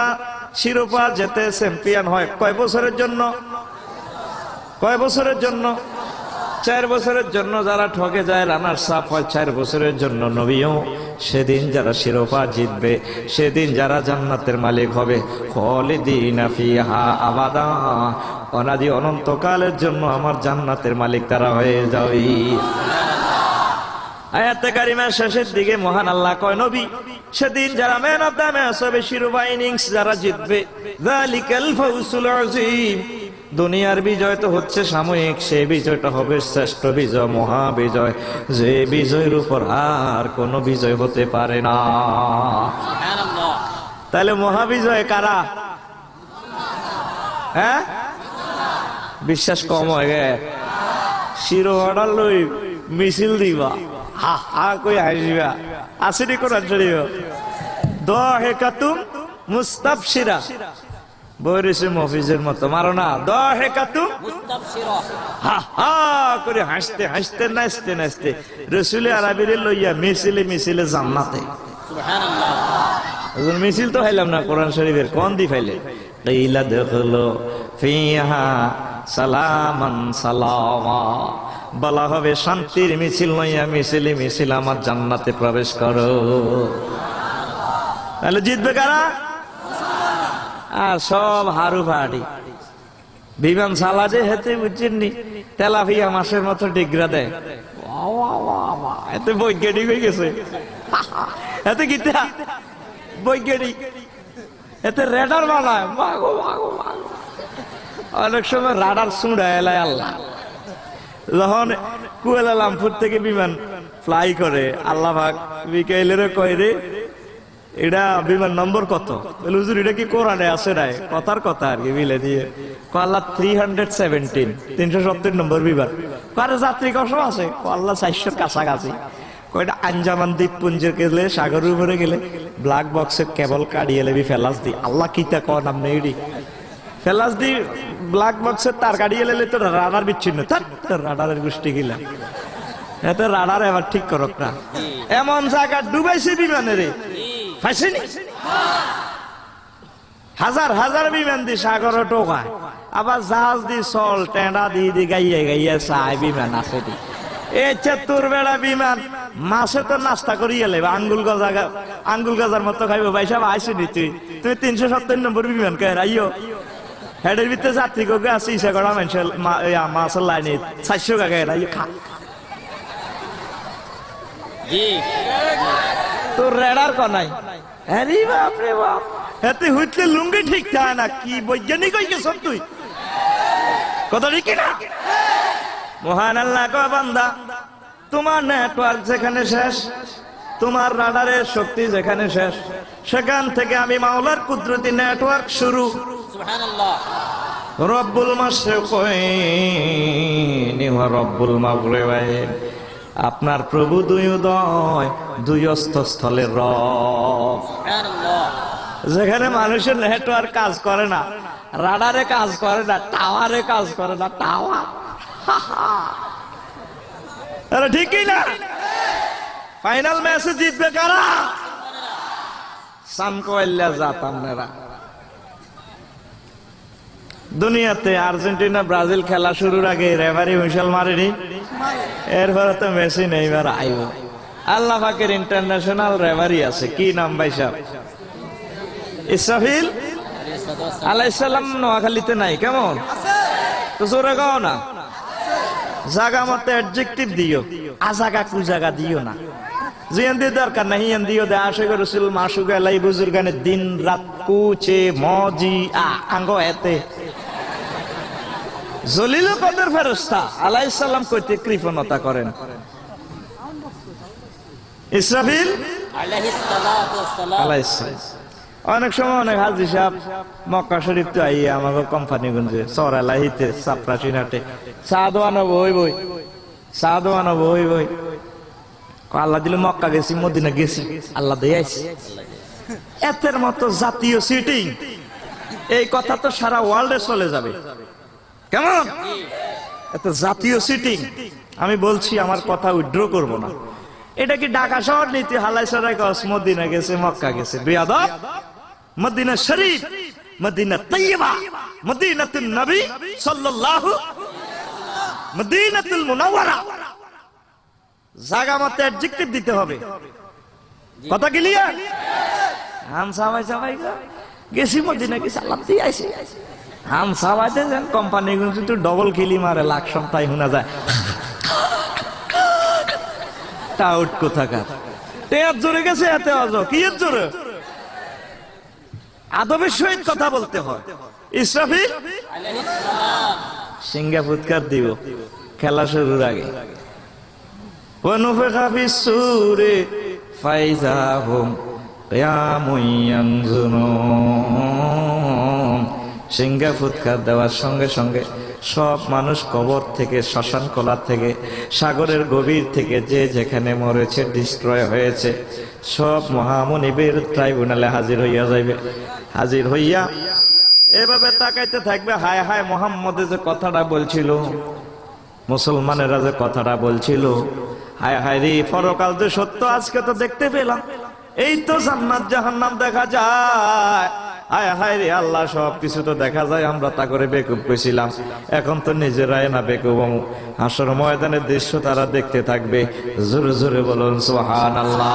শিরোপা জেতে চ্যাম্পিয়ন হয় কয় বছরের জন্য? কয় বছরের জন্য? 4 বছরের জন্য। যারা ঠকে যায়, রানার্স আপ হয়, 4 বছরের জন্য। নবীও সেদিন যারা শিরোপা জিতবে, সেদিন যারা জান্নাতের মালিক হবে, খালিদিনা ফিহা আবাদা, অনাদি অনন্তকালের জন্য আমার জান্নাতের মালিক তারা হয়ে যাবে। আয়াতে কারিমার শেষের দিকে মহান আল্লাহ কয়, নবী সেদিন যারা ম্যান অফ দ্য ম্যাচ হবে, শিরোপা ইনিংস যারা জিতবে, যালিকাল ফাওজুল আযীম। দুনিয়ার বিজয় তো হচ্ছে সাময়িক, সেই বিজয়টা হবে শ্রেষ্ঠ বিজয়, মহা বিজয়, যে বিজয়ের উপর আর কোনো বিজয় হতে পারে না। তাহলে মহাবিজয় কারা? হ্যাঁ, বিশ্বাস কম হয়ে গে, শিরোপাটা লই মিছিল দিবা, হা হা কই হাসিবা, আসেনি কোরআন শরীফ, দাহিকাতুম মুস্তাবশিরা, বৈরিসে মফিজের মতো মারো না, দাহিকাতুম মুস্তাবশিরা, হা হা করে হাসতে হাসতে নাচতে নাচতে রাসূল আরবির লইয়া মিছিলে মিছিলে জান্নাতে। সুবহানাল্লাহ। মিছিল তো খাইলাম না কোরআন শরীফের, কোন দি ফাইলে? কিলা দখলো ফিহা সালামান সালামা, বলা হবে শান্তির মিছিল লইয়া মিছিলে মিছিল আমার জান্নাতে প্রবেশ করো। তাহলে জিতবে কারা? আর সব হারু ফাড়ি বিমান সালাদে হেতে বুঝছেন নি তেলাপিয়া মাছের মতো ডিগ্রা দেয় এতে বৈজ্ঞানিক হয়ে গেছে এতে গীতা বৈজ্ঞানিক এতে রেডার বানায় অনেক সময় রাডার সুড়ায় এলাই আল্লাহ যখন কুয়ালালামপুর থেকে বিমান ফ্লাই করে আল্লাহ ভাগ বিকেলের কয় রে এটা বিমান নম্বর কত হুজুর এটা কি কোরআনে আছে নাই কথার কথা আর কি মিলে দিয়ে আল্লাহ 317 370 নম্বর বিমান কারে যাত্রী কত আছে আল্লাহ 400 কাছাকাছি কয়টা আঞ্জামান দ্বীপপুঞ্জের গেলে সাগরের উপরে গেলে ব্ল্যাক বক্সের কেবল কাটিয়ে লেবি ফেলাস দি আল্লাহ কিতা কর নাম নেই ফেলাস দি ব্ল্যাক বক্সের তার কাটিয়ে লেলে তো রাডার বিচ্ছিন্ন তোর রাডারের গোষ্ঠী গিলা এত রাডার এবার ঠিক করক না এমন জায়গা ডুবাইছে বিমানে রে ফাইসেনি হাজার হাজার বিমান দি সাগর টোকায় আবার জাহাজ দি চল টেন্ডা দি গাইয়ে গাইয়ে চাই বিমান আছে দি এই 74 বেড়া বিমান মাসে তো নাস্তা করিয়ে লেবে আঙ্গুল গজার মতো খাইবো ভাই সাহেব আইসিনি তুমি 370 নম্বর বিমান কে আইও হেডের ভিতরে যাত্রী কোকে আছে ইসা করা মানুষের মাছের লাইনে 400 টাকা আইও খা তোর রেডার কনাই আরে বাপ রে বাপ এতে হইতে লুঙ্গি ঠিক থাকে না কি বৈজ্ঞানিক হইকে সব তুই কথা ঠিক না মহান আল্লাহ কয় বান্দা তোমার নেটওয়ার্ক যেখানে শেষ তোমার রাডারের শক্তি যেখানে শেষ সেখান থেকে আমি মাওলার কুদরতি নেটওয়ার্ক শুরু সুবহানাল্লাহ রব্বুল মাশরিকাইনি ওয়া রব্বুল মাগরিবাইন আপনার প্রভু দুই উদয় দুই অস্তস্থলের রব সুবহানাল্লাহ যেখানে মানুষের নেটওয়ার্ক কাজ করে না রাডারে কাজ করে না টাওয়ারে কাজ করে না টাওয়ার আরে ঠিকই না ফাইনাল ম্যাচে জিতবে কারা সামকোয়াল্লা জাতাম নেরা দুনিয়াতে আর্জেন্টিনা ব্রাজিল খেলা শুরুর আগে রেফারি হুইসেল মারেনি এরপরে তো মেসি নেইমার আইব আল্লাহ পাকের ইন্টারন্যাশনাল রেফারি আছে কি নাম ভাই সাহেব ইসরাফিল আলাইহিস সালাম নোয়াখালীতে নাই কেমন তো জোরে গাও না জায়গা মতো অ্যাডজেক্টিভ দিও আজাগা কুজাগা দিও না জিয়ান দিয়ে দরকার নাই হিয়ান দিও দে আশিক রাসূল মাসুক আলাই বুজুর্গানে দিন রাত কুচে মজি আঙ্গো এতে জলিল কদর ফেরেশতা আলাইহিস সালাম কইতে কৃপণতা করেন ইসরাফিল আলাইহিস সালাতু ওয়াস সালাম আলাইহিস সালাম অনেক সময় অনেক হাজি সাহেব মক্কা শরীফ তো আইয়া আমাকে কোম্পানিগঞ্জে সরালাহিতে সাপ্রাসিনাটে সাদওয়ানো বই আল্লাহ দিলে মক্কা গেছি মদিনা গেছি আল্লাহ দিয়ে আইছি এতের মতো জাতীয় সিটিং এই কথা তো সারা ওয়ার্ল্ডে চলে যাবে কেমন এত জাতীয় সিটিং আমি বলছি আমার কথা উইথড্র করব না এটা কি ঢাকা শহর নীতি হালাই সরাই কস মদিনা গেছে মক্কা গেছে বেয়াদব মদিনা শরীফ মদিনা তৈয়বা মদিনাতুন নবী সাল্লাল্লাহু মদিনাতুল মুনাওয়ারা জায়গা মতো অ্যাডজেক্টিভ দিতে হবে কথা ক্লিয়ার হাম সবাই গেছি মদিনা গেছি আল্লাহ দিয়ে আইছে হাম সবাইতে যান কোম্পানি গুলো তো ডবল খিলি মারে লাখ সপ্তাহ শোনা যায় টাউট কোথাকার টেয়ার জোরে গেছে এতে অজ কি এর জোরে আদবের সহিত কথা বলতে হয় ইসরাফিল আলাইহিস সালাম সিংহা ফুৎকার দিব খেলা শুরুর আগে ওয়ানুফিখা ফিস-সূরি ফাইযা হুম কিয়ামুন ইয়ানজুরুন সিংহা ফুৎকার দেওয়ার সঙ্গে সঙ্গে সব মানুষ কবর থেকে শ্মশান কোলা থেকে সাগরের গভীর থেকে যে যেখানে মরেছে ডিস্ট্রয় হয়েছে সব মহামনিবের ট্রাইব্যুনালে হাজির হইয়া যাইবে হাজির হইয়া এভাবে তাকাইতে থাকবে হায় হায় মুহাম্মদে যে কথাটা বলছিল মুসলমানেরা যে কথাটা বলছিল হায় হায় রে পরকাল যে সত্য আজকে তো দেখতে পেলাম এই তো জান্নাত জাহান্নাম দেখা যায় হায় হায় রে আল্লাহ সবকিছু তো দেখা যায় আমরা তা করে বেকুব কইছিলাম এখন তো নিজেরাই না বেকুব হাসর ময়দানের দৃশ্য তারা দেখতে থাকবে জোরে জোরে বলুন সুবহানাল্লাহ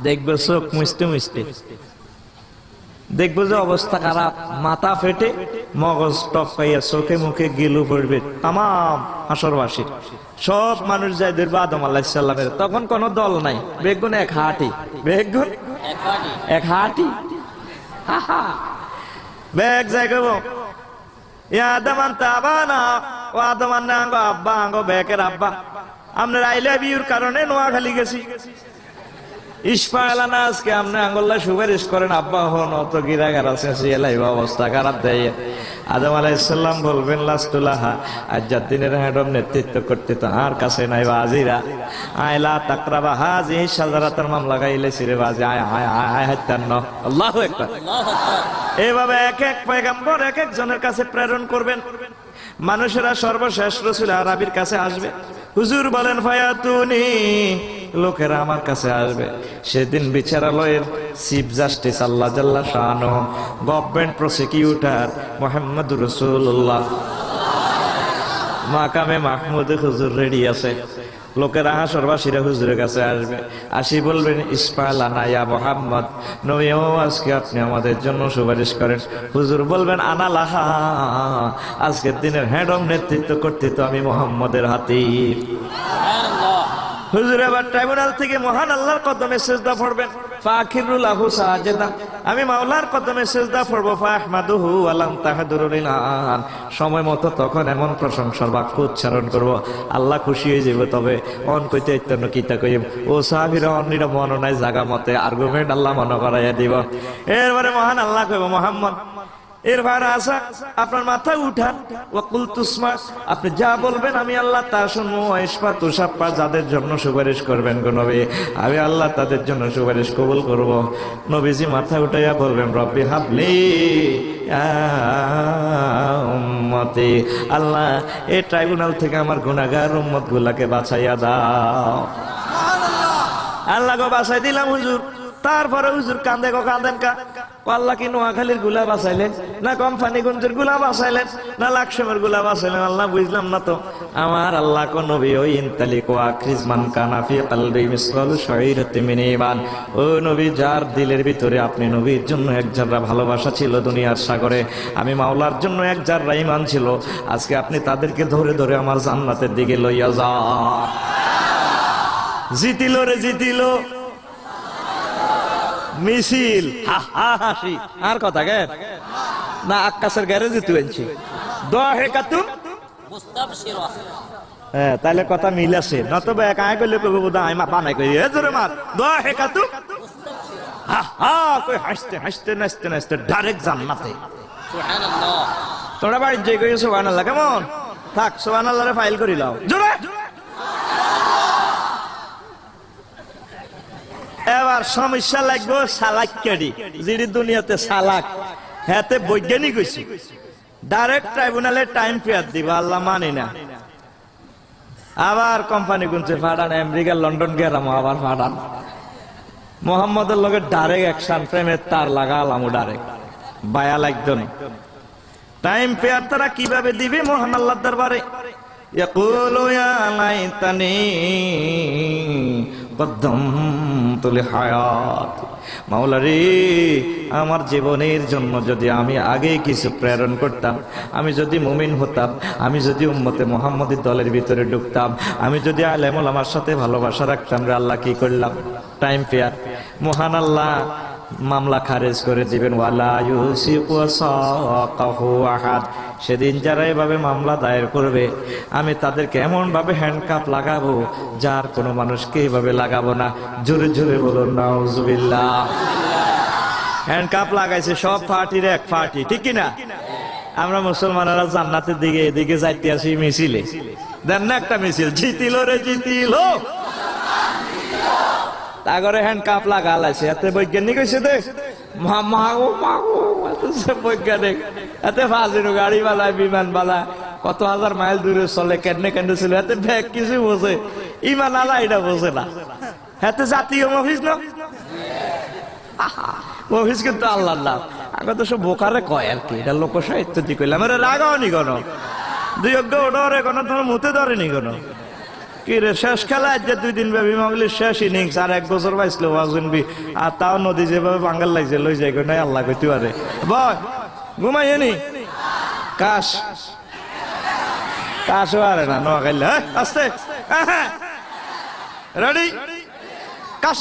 দেখবে চোখ মুছতে মুছতে দেখবো যে অবস্থা খারাপ, মাথা ফেটে মগজ টপকাইয়া চোখে মুখে গিলু পড়বে তাম হাসরবাসী সব মানুষ যাই ধরবে আদম আলাইহিস সালামের। তখন কোন দল নাই, বেগুন এক হাঁটি, বেগুন এক হাঁটি, বেগ যাই কব ইয়া আদম আনতা আবানা ও আদম আন্না আঙ্গ আব্বা আঙ্গ বেকের আব্বা। আমরা আইলা বিউর কারণে নোয়াখালী গেছি, ইসমাইল আজকে আপনি আঙ্গুল্লা সুপারিশ করেন আব্বা হন, অত গিরাগার আছে অবস্থা খারাপ দেয়। আদম আলাইহিস সালাম বলবেন লাস্তুলাহা, আজ্জাদ দিনের হেডম নেতৃত্ব করতে তো আর কাছে নাই বাজিরা, আয়লা তাকরাবা হাজি শাজারাতার মামলা গাইলে সিরে বাজি আয় আয় আয় হাত্তান্ন। আল্লাহু আকবার। এইভাবে এক এক পয়গম্বর এক একজনের কাছে প্রেরণ করবেন। মানুষেরা সর্বশেষ রাসূল আরবির কাছে আসবে, হুজুর বলেন ফায়াতুনি, লোকেরা আমার কাছে আসবে। সেদিন বিচারালয়ের চিফ জাস্টিস আল্লাহ জাল্লা শানু, গভর্নমেন্ট প্রসিকিউটর মুহাম্মদুর রাসূলুল্লাহ মাকামে মাহমুদ হুজুর রেডি আছে। লোকেরা হাসরবাসীরা হুজুরের কাছে আসবে, আসি বলবেন ইসমাইলানা ইয়া মুহাম্মদ, নবীও আজকে আপনি আমাদের জন্য সুপারিশ করেন। হুজুর বলবেন আনা লাহা, আজকের দিনের হেডম নেতৃত্ব করতে তো আমি মুহাম্মদের হাতি। হুজুর আবার ট্রাইব্যুনাল থেকে মহান আল্লাহর কদমে সিজদা পড়বেন, ফাখিরু লাহু সাজিদান, আমি মাওলার কদমে সিজদা পড়ব, ফাহমাদুহু ওয়ালাম তাহদুরুল আন, সময় মতো তখন এমন প্রশংসার বাক্য উচ্চারণ করব আল্লাহ খুশি হয়ে যাবে। তবে অন কইতে ইত্যান্ন কিতা কইম ও সাহাবীরা অন্যরা মনে নাই জায়গা মতে আর্গুমেন্ট আল্লাহ মনে করাইয়া দিব। এরপরে মহান আল্লাহ কইব মুহাম্মদ এরপর আসা আপনার মাথায় উঠান, ওয়াকুল তুসমা, আপনি যা বলবেন আমি আল্লাহ তা শুনবো। ইসপা তুষাপ্পা, যাদের জন্য সুপারিশ করবেন গো নবী আমি আল্লাহ তাদের জন্য সুপারিশ কবুল করব। নবীজি মাথায় উঠাইয়া বলবেন রব্বি হাবলি উম্মতি, আল্লাহ এই ট্রাইব্যুনাল থেকে আমার গুনাহগার উম্মত গুলাকে বাঁচাইয়া দাও। আল্লাহ গো বাঁচাই দিলাম হুজুর। তারপরে হুজুর কান্দে গো, কাঁদেন কা? আল্লাহ কি নোয়াখালীর গুলা বাঁচাইলেন, না কোম্পানিগঞ্জের গুলা বাঁচাইলেন, না লাকসামের গুলা বাঁচাইলেন? আল্লাহ বুঝলাম না তো। আমার আল্লাহ কো নবী ওই ইনতালিক ওয়া আখরিজ মান কানা ফি কলবি মিসকালু শাইরাতিন মিন ঈমান, ও নবী যার দিলের ভিতরে আপনি নবীর জন্য এক জাররা ভালোবাসা ছিল দুনিয়ার সাগরে, আমি মাওলার জন্য এক জাররা ঈমান ছিল, আজকে আপনি তাদেরকে ধরে ধরে আমার জান্নাতের দিকে লইয়া যান। জিতিল রে জিতিল মিছিল, হাসি আর কথা গে না আকাশের গ্যারেজে তুলছি দাহিকাতুন মুস্তাবশিরা। হ্যাঁ তাহলে কথা মিল আছে, নতবা এক আয় কইলে কইব বুদা আই মা বানাই কই এ জোরে মার দাহিকাতুন মুস্তাবশিরা, কই হাসতে হাসতে নাচতে নাচতে ডাইরেক্ট জান্নাতে। সুবহানাল্লাহ। তোমরা বাড়ি যে কইছো সুবহানাল্লাহ, কেমন থাক সুবহানাল্লাহরে ফাইল করি লাও জোরে। এবার সমস্যা লাগবে সালাক কেডি, যিনি দুনিয়াতে সালাক হাতে বৈজ্ঞানিক হইছে, ডাইরেক্ট ট্রাইব্যুনালে টাইম ফেয়ার দিব, আল্লাহ মানি না। আবার কোম্পানি গুনছে ফাটান, আমেরিকা লন্ডন গেরাম আবার ফাটান, মোহাম্মদের লগে ডাইরেক্ট অ্যাকশন ফ্রেমের তার লাগালাম, ডাইরেক্ট বায়া লাগতো না। টাইম ফেয়ার তারা কিভাবে দিবে মহান আল্লাহর দরবারে? ইয়াকুলু ইয়া লাইতানি কদ্দামতু লিহায়াতি, মাওলা রে আমার জীবনের জন্য যদি আমি আগে কিছু প্রেরণ করতাম, আমি যদি মুমিন হতাম, আমি যদি উম্মতে মুহাম্মদীর দলের ভিতরে ঢুকতাম, আমি যদি আলেম ওলামার সাথে ভালোবাসা রাখতাম রে আল্লাহ কি করলাম? Time fair. মহান আল্লাহ মামলা খারেজ করে দিবেন, ওয়ালা ইউসিকু সাকাহু আহাদ। সেদিন যারা এভাবে মামলা দায়ের করবে আমি তাদেরকে এমন ভাবে হ্যান্ডকাপ লাগাবো যার কোনো মানুষকে এভাবে লাগাবো না। জোরে জোরে বলুন নাউজুবিল্লাহ। হ্যান্ডকাপ লাগাইছে সব পার্টির এক পার্টি, ঠিক কিনা? আমরা মুসলমানেরা জান্নাতের দিকে এদিকে যাইতে আসি মিছিলে, দেন না একটা মিছিল, জিতিল রে জিতিল, তাগরে হ্যান্ডকাপ লাগা লাইছে। এতে বৈজ্ঞানিক হয়েছে দে বৈজ্ঞানিক, এতে ফাজিরু গাড়ি বালায় বিমান বালায় কত হাজার মাইল দূরে চলে, কেন কেন ছিল এতে ব্যাগ কিছু বোঝে, ইমান আলা এটা বোঝে না। এতে জাতীয় মফিজ না মফিজ কিন্তু আল্লাহ নাম, আগে তো সব বোকারে কয় আর কি, এটা লোক সাহিত্য দি কইলাম। আরে রাগাও নি কোন দুই অজ্ঞ ওডরে কোন তোমার মুতে ধরেনি কোন কি রে শেষ খেলা যে 2 দিন ব্যাপী মামলির শেষ ইনিংস আর 1 বছর পাইছিল ওয়াজনবি আর তাও নদী যেভাবে বাঙ্গাল লাগছে লই যাই নাই আল্লাহ কইতে পারে বল ঘুমাইয়ে নি কাশ কাশও আরে না নোয়াখাইলে আস্তে রেডি কাশ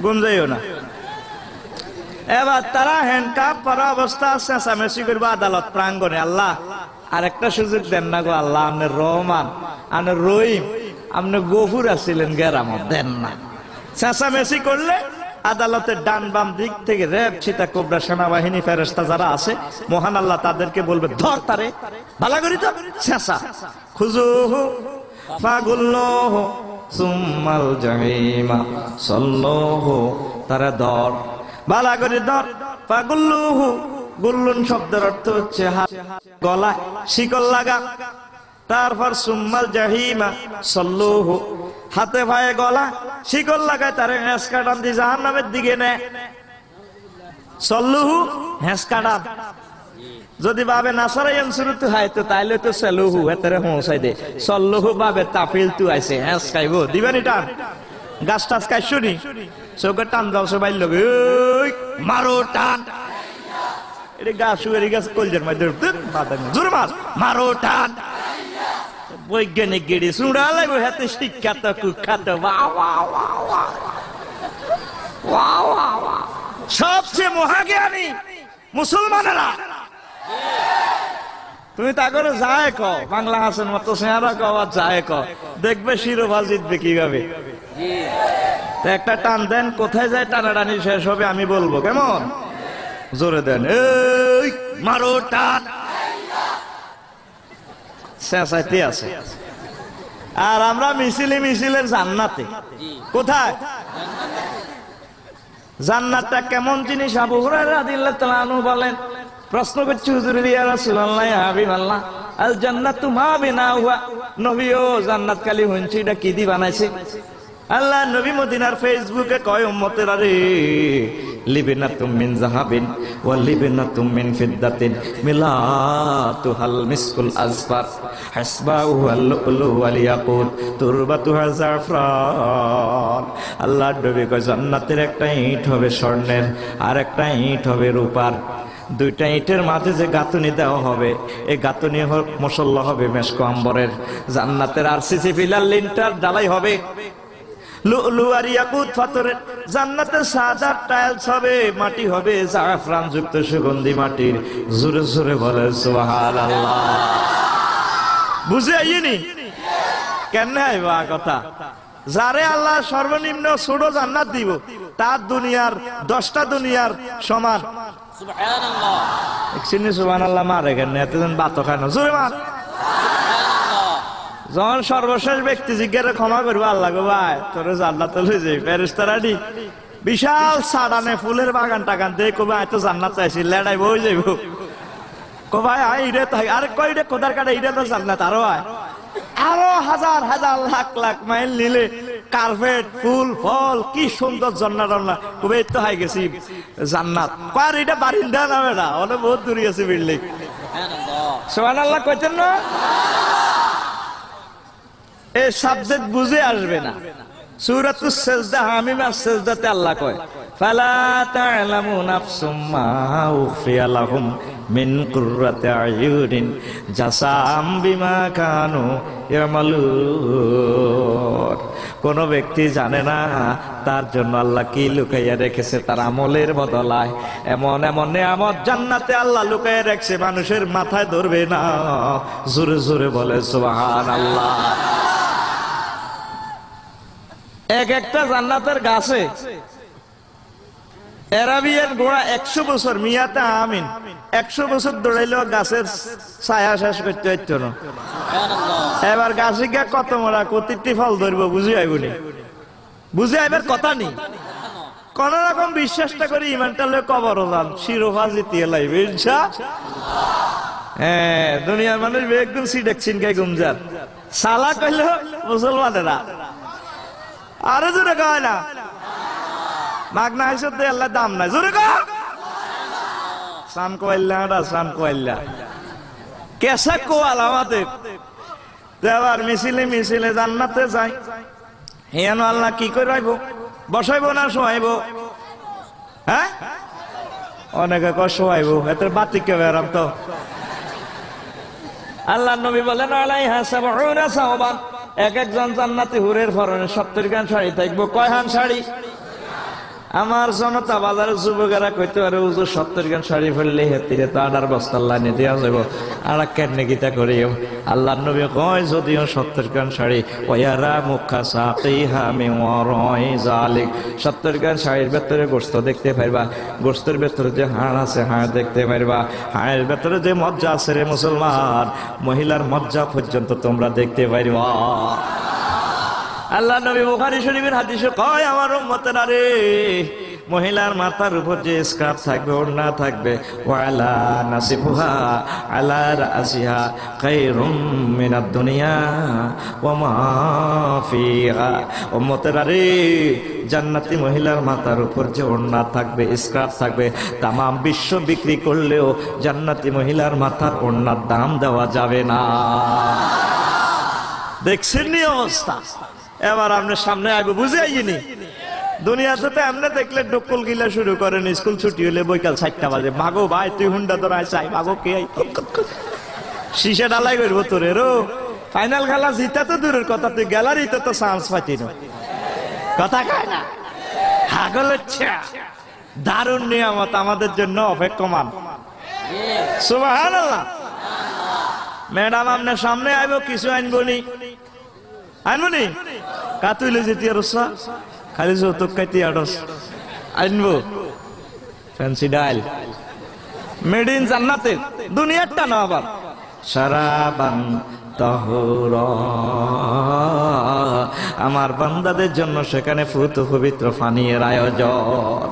ঘুম যাইও না এবার তারা হ্যান্ডকাপ পরা অবস্থা চেঁচামেচি করবো আদালত প্রাঙ্গণে আল্লাহ আরেকটা সুযোগ দেন না গো আল্লাহ আপনি রহমান আপনি রহিম আপনি গফুর আছিলেন গেরামত দেন না চেঁচামেচি করলে আদালতের ডান বাম দিক থেকে র্যাব সীতা কোবরা সেনাবাহিনী ফেরেশতা যারা আছে মহান আল্লাহ তাদেরকে বলবে ধর তারে ভালো করি তো চেঁচা খুজুহু ফাগুল্লুহু সুম্মাল জাহিমা সাল্লুহু তারা ধর ভালো করে ধর ফাগুল্লুহু গুল্লুন শব্দের অর্থ হচ্ছে গলা শিকল লাগা তারপর সুম্মাল জাহিমা সাল্লুহু হাতে পায়ে গলা শিকল লাগায় তারে হেঁচকা টান দিয়ে জাহান্নামের দিকে নেয় সল্লুহু হেঁচকা টান যদি বাবে নাসারাইয়ান শুরুতে হয় তো তাইলে তো সল্লুহু এতরে পৌঁছাই দে সল্লুহু বাবে তাফিল তু আইছে হেঁচকাইব দিবেনি টান গাছ টাছ কাই শুনি চোখে টান দাও সবাই লগে মারো টান এটা গাছ শুয়ে গাছ কলজের মধ্যে জোরে মার মারো টান বৈজ্ঞানিক গেড়ি শুড়া লাগবে হাতে শিক্ষাত কুখ্যাত সবচেয়ে মহাজ্ঞানী মুসলমানেরা তুমি তা করে যায় ক বাংলা হাসেন মতো চেহারা কওয়া যায় ক দেখবে শিরোপা জিতবে কিভাবে একটা টান দেন কোথায় যায় টানাটানি শেষ হবে আমি বলবো কেমন জোরে দেন এই মারো টান চেঁচাইতে আছে আর আমরা মিছিলের জান্নাতে কোথায় জান্নাতটা কেমন জিনিস আবু হুরায়রা রাদিয়াল্লাহু তাআলা আনহু বলেন প্রশ্ন করছি হুজুর ইয়া রাসূলুল্লাহ ইয়া হাবিবাল্লাহ আল জান্নাতু মা বিনা হুয়া নবী ও জান্নাত কালি হইছে এটা কি দি বানাইছে আল্লাহ নবী মদিনার ফেসবুকে কয় উম্মতের আরে লিবিনাতুম মিন যাহাবিন ওয়া লিবিনাতুম মিন ফিদ্দাতিন মিলাতুহাল মিসকুল আজফার হাসবাউ ওয়াল লুলু ওয়াল ইয়াকুত তুরবাতুহা জাফরান আল্লাহ নবী কয় জান্নাতের একটা ইট হবে স্বর্ণের আর একটা ইট হবে রূপার দুইটা ইটের মাঝে যে গাঁথুনি দেওয়া হবে এই গাঁথুনি মশল্লা হবে মেশক আম্বরের জান্নাতের আরসিসি পিলার লিন্টার ঢালাই হবে লুলু আর ইয়াকুত পাথরের জান্নাতের সাদা টাইলস হবে মাটি হবে জাফরান যুক্ত সুগন্ধি মাটির জোরে জোরে বলে সুবহানাল্লাহ বুঝে আইনি কেন আইবা কথা যারে আল্লাহ সর্বনিম্ন ছোট জান্নাত দিব তার দুনিয়ার 10টা দুনিয়ার সমান সুবহানাল্লাহ একদিন সুবহানাল্লাহ মারে কেন এতজন বাত খায় না জোরে মার যখন সর্বশেষ ব্যক্তি জিজ্ঞাসা ক্ষমা করবো আল্লাহ গো ভাই তোর জান্নাতে লই যাই ফেরেশতারা দি বিশাল সাড়ানে ফুলের বাগান টাগান দিয়ে কবে আয় তো জান্নাত চাইছি লেড়াই বই যাইব কো ভাই আয় ইরে তাই আরে কই রে কোদার কাটা ইরে তো জান্নাত আরো আয় আরো হাজার হাজার লাখ লাখ মাইল নিলে কার্পেট ফুল ফল কি সুন্দর জান্নাত আল্লাহ কবে তো হাই গেছি জান্নাত কার এটা বারিন্দা না বেটা অনেক বহুত দূরে আছে বিল্ডিং সুবহানাল্লাহ সুবহানাল্লাহ কইতেন না এই সাবজেক্ট বুঝে আসবে না সূরাতুস সাজদা হামিমাস সাজদাতে আল্লাহ কয় ফালা তা'লামু নাফসুম মা উখফিয়া লাহুম মিন কুররাতি আয়ুনিন জাযাম বিমা কানু ইয়ামালুন কোন ব্যক্তি জানে না তার জন্য আল্লাহ কি লুকাইয়া রেখেছে তার আমলের বদলায় এমন এমন নিয়ামত জান্নাতে আল্লাহ লুকাইয়া রেখেছে মানুষের মাথায় ধরবে না জোরে জোরে বলে সুবহানাল্লাহ এক একটা জান্নাতের গাছে এরাবিয়ান ঘোড়া 100 বছর মিয়াতে আমিন 100 বছর দৌড়াইলেও গাছের ছায়া শেষ করতে হইতো না এবার গাছে গিয়া কত মোড়া কতিটি ফল ধরবো বুঝি আইবনি বুঝে আইবার কথা নেই কোন রকম বিশ্বাসটা করি ইমানটা লয়ে কবর যান শিরোপা জিতিয়ে লাইবে হ্যাঁ দুনিয়ার মানুষ একদম সিডেকছিন গাই গুমজার সালা কইল মুসলমানেরা আরে জোরে কয় না মাগনা হিসেবে আল্লাহ দাম নাই জোরে কয় সান কোয়াল্লা সান কোয়াল্লা কেসা কোয়াল আমাদের আবার মিছিলে মিছিলে জান্নাতে যায়। হেন আল্লাহ কি করে রাখবো, বসাইবো না শোয়াইবো? হ্যাঁ, অনেকে কষ্ট হইব, এত বাতিক কে বেরাম তো। আল্লাহ নবী বলেন আলাইহা সাবউনা সাওবান, এক একজন জান্নাতি হুরের পরনে 70 খান শাড়ি থাকবো। কয় হান শাড়ি? আমার জনতা বাজারের যুবকেরা কইতে পারে হুজুর 70 খান শাড়ি পরলে হেতিরে তো 18 বস্তা লাইনে দেওয়া যাবো, আর কেন গীতা করিও। আল্লাহ নবী কয় যদিও 70 খান শাড়ি, ওয়ারা মুখা সাকিহা মিন ওয়ারাই যালিক, 70 খান শাড়ির ভেতরে গোশত দেখতে পারবা, গোশতের ভেতরে যে হাড় আছে হাড় দেখতে পারবা, হাড়ের ভেতরে যে মজ্জা আছে রে মুসলমান, মহিলার মজ্জা পর্যন্ত তোমরা দেখতে পারবা। আল্লাহ নবী বুখারী শরীফের হাদিসে কয় আমার উম্মতেরা রে, মহিলার মাথার উপর যে স্কার্ফ থাকবে, ওড়না থাকবে, ওয়ালা নাসিফুহা আলা রাসিহা খায়রুম মিনাদ দুনিয়া ওয়া মা ফিহা। উম্মতেরা রে, জান্নাতি মহিলার মাথার উপর যে ওড়না থাকবে, স্কার্ফ থাকবে, তাম বিশ্ব বিক্রি করলেও জান্নাতি মহিলার মাথার ওড়নার দাম দেওয়া যাবে না। দেখছেন নি অবস্থা? এবার আপনার সামনে আইব, বুঝে আইনি দুনিয়াতে তো এমনি দেখলে ডকুল গিলা শুরু করেন, স্কুল ছুটি হলে বৈকাল 4টা বাজে, ভাগো ভাই তুই হুন্ডা ধরায় চাই, ভাগো কে শিশে ডালাই করবো তোরে রো। ফাইনাল খেলা জিতা তো দূরের কথা, তুই গ্যালারিতে তো চান্স পাইতি না, কথা খায় না। হাগল দারুণ নিয়ামত আমাদের জন্য অপেক্ষমান। সুবহানাল্লাহ। ম্যাডাম আপনার সামনে আইব, কিছু আনবনি, আনবনি কাতুইলে যেতে রসা খালি যৌতুক খাইতে আড়স আনবো ফ্যান্সি ডাইল মেড ইন জান্নাতের, দুনিয়ারটা না আবার। সারাবান তাহুরা, আমার বান্দাদের জন্য সেখানে ফুত পবিত্র পানীয়ের আয়োজন।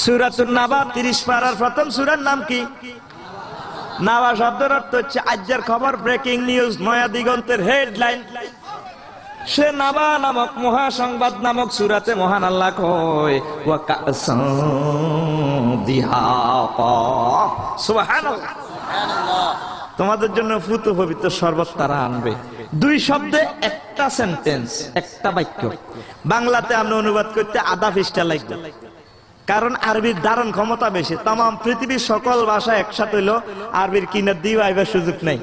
সূরাতুন নাবা 30 পারার প্রথম সূরার নাম কি? নাবা শব্দের অর্থ হচ্ছে আজকের খবর, ব্রেকিং নিউজ, নয়া দিগন্তের হেডলাইন। সে নাবা নামক মহাসংবাদ নামক সূরাতে মহান আল্লাহ কয় ওয়া কাসান দিহাকা, সুবহানাল্লাহ। তোমাদের জন্য ফুত পবিত্র শরবত তারা আনবে। 2 শব্দে একটা সেন্টেন্স, একটা বাক্য। বাংলাতে আমরা অনুবাদ করতে আধা পৃষ্ঠা লাগবে, কারণ আরবির ধারণ ক্ষমতা বেশি। তাম পৃথিবীর সকল ভাষা একসাথে হইল, আরবির কিনার দিয়ে আইবার সুযোগ নাই।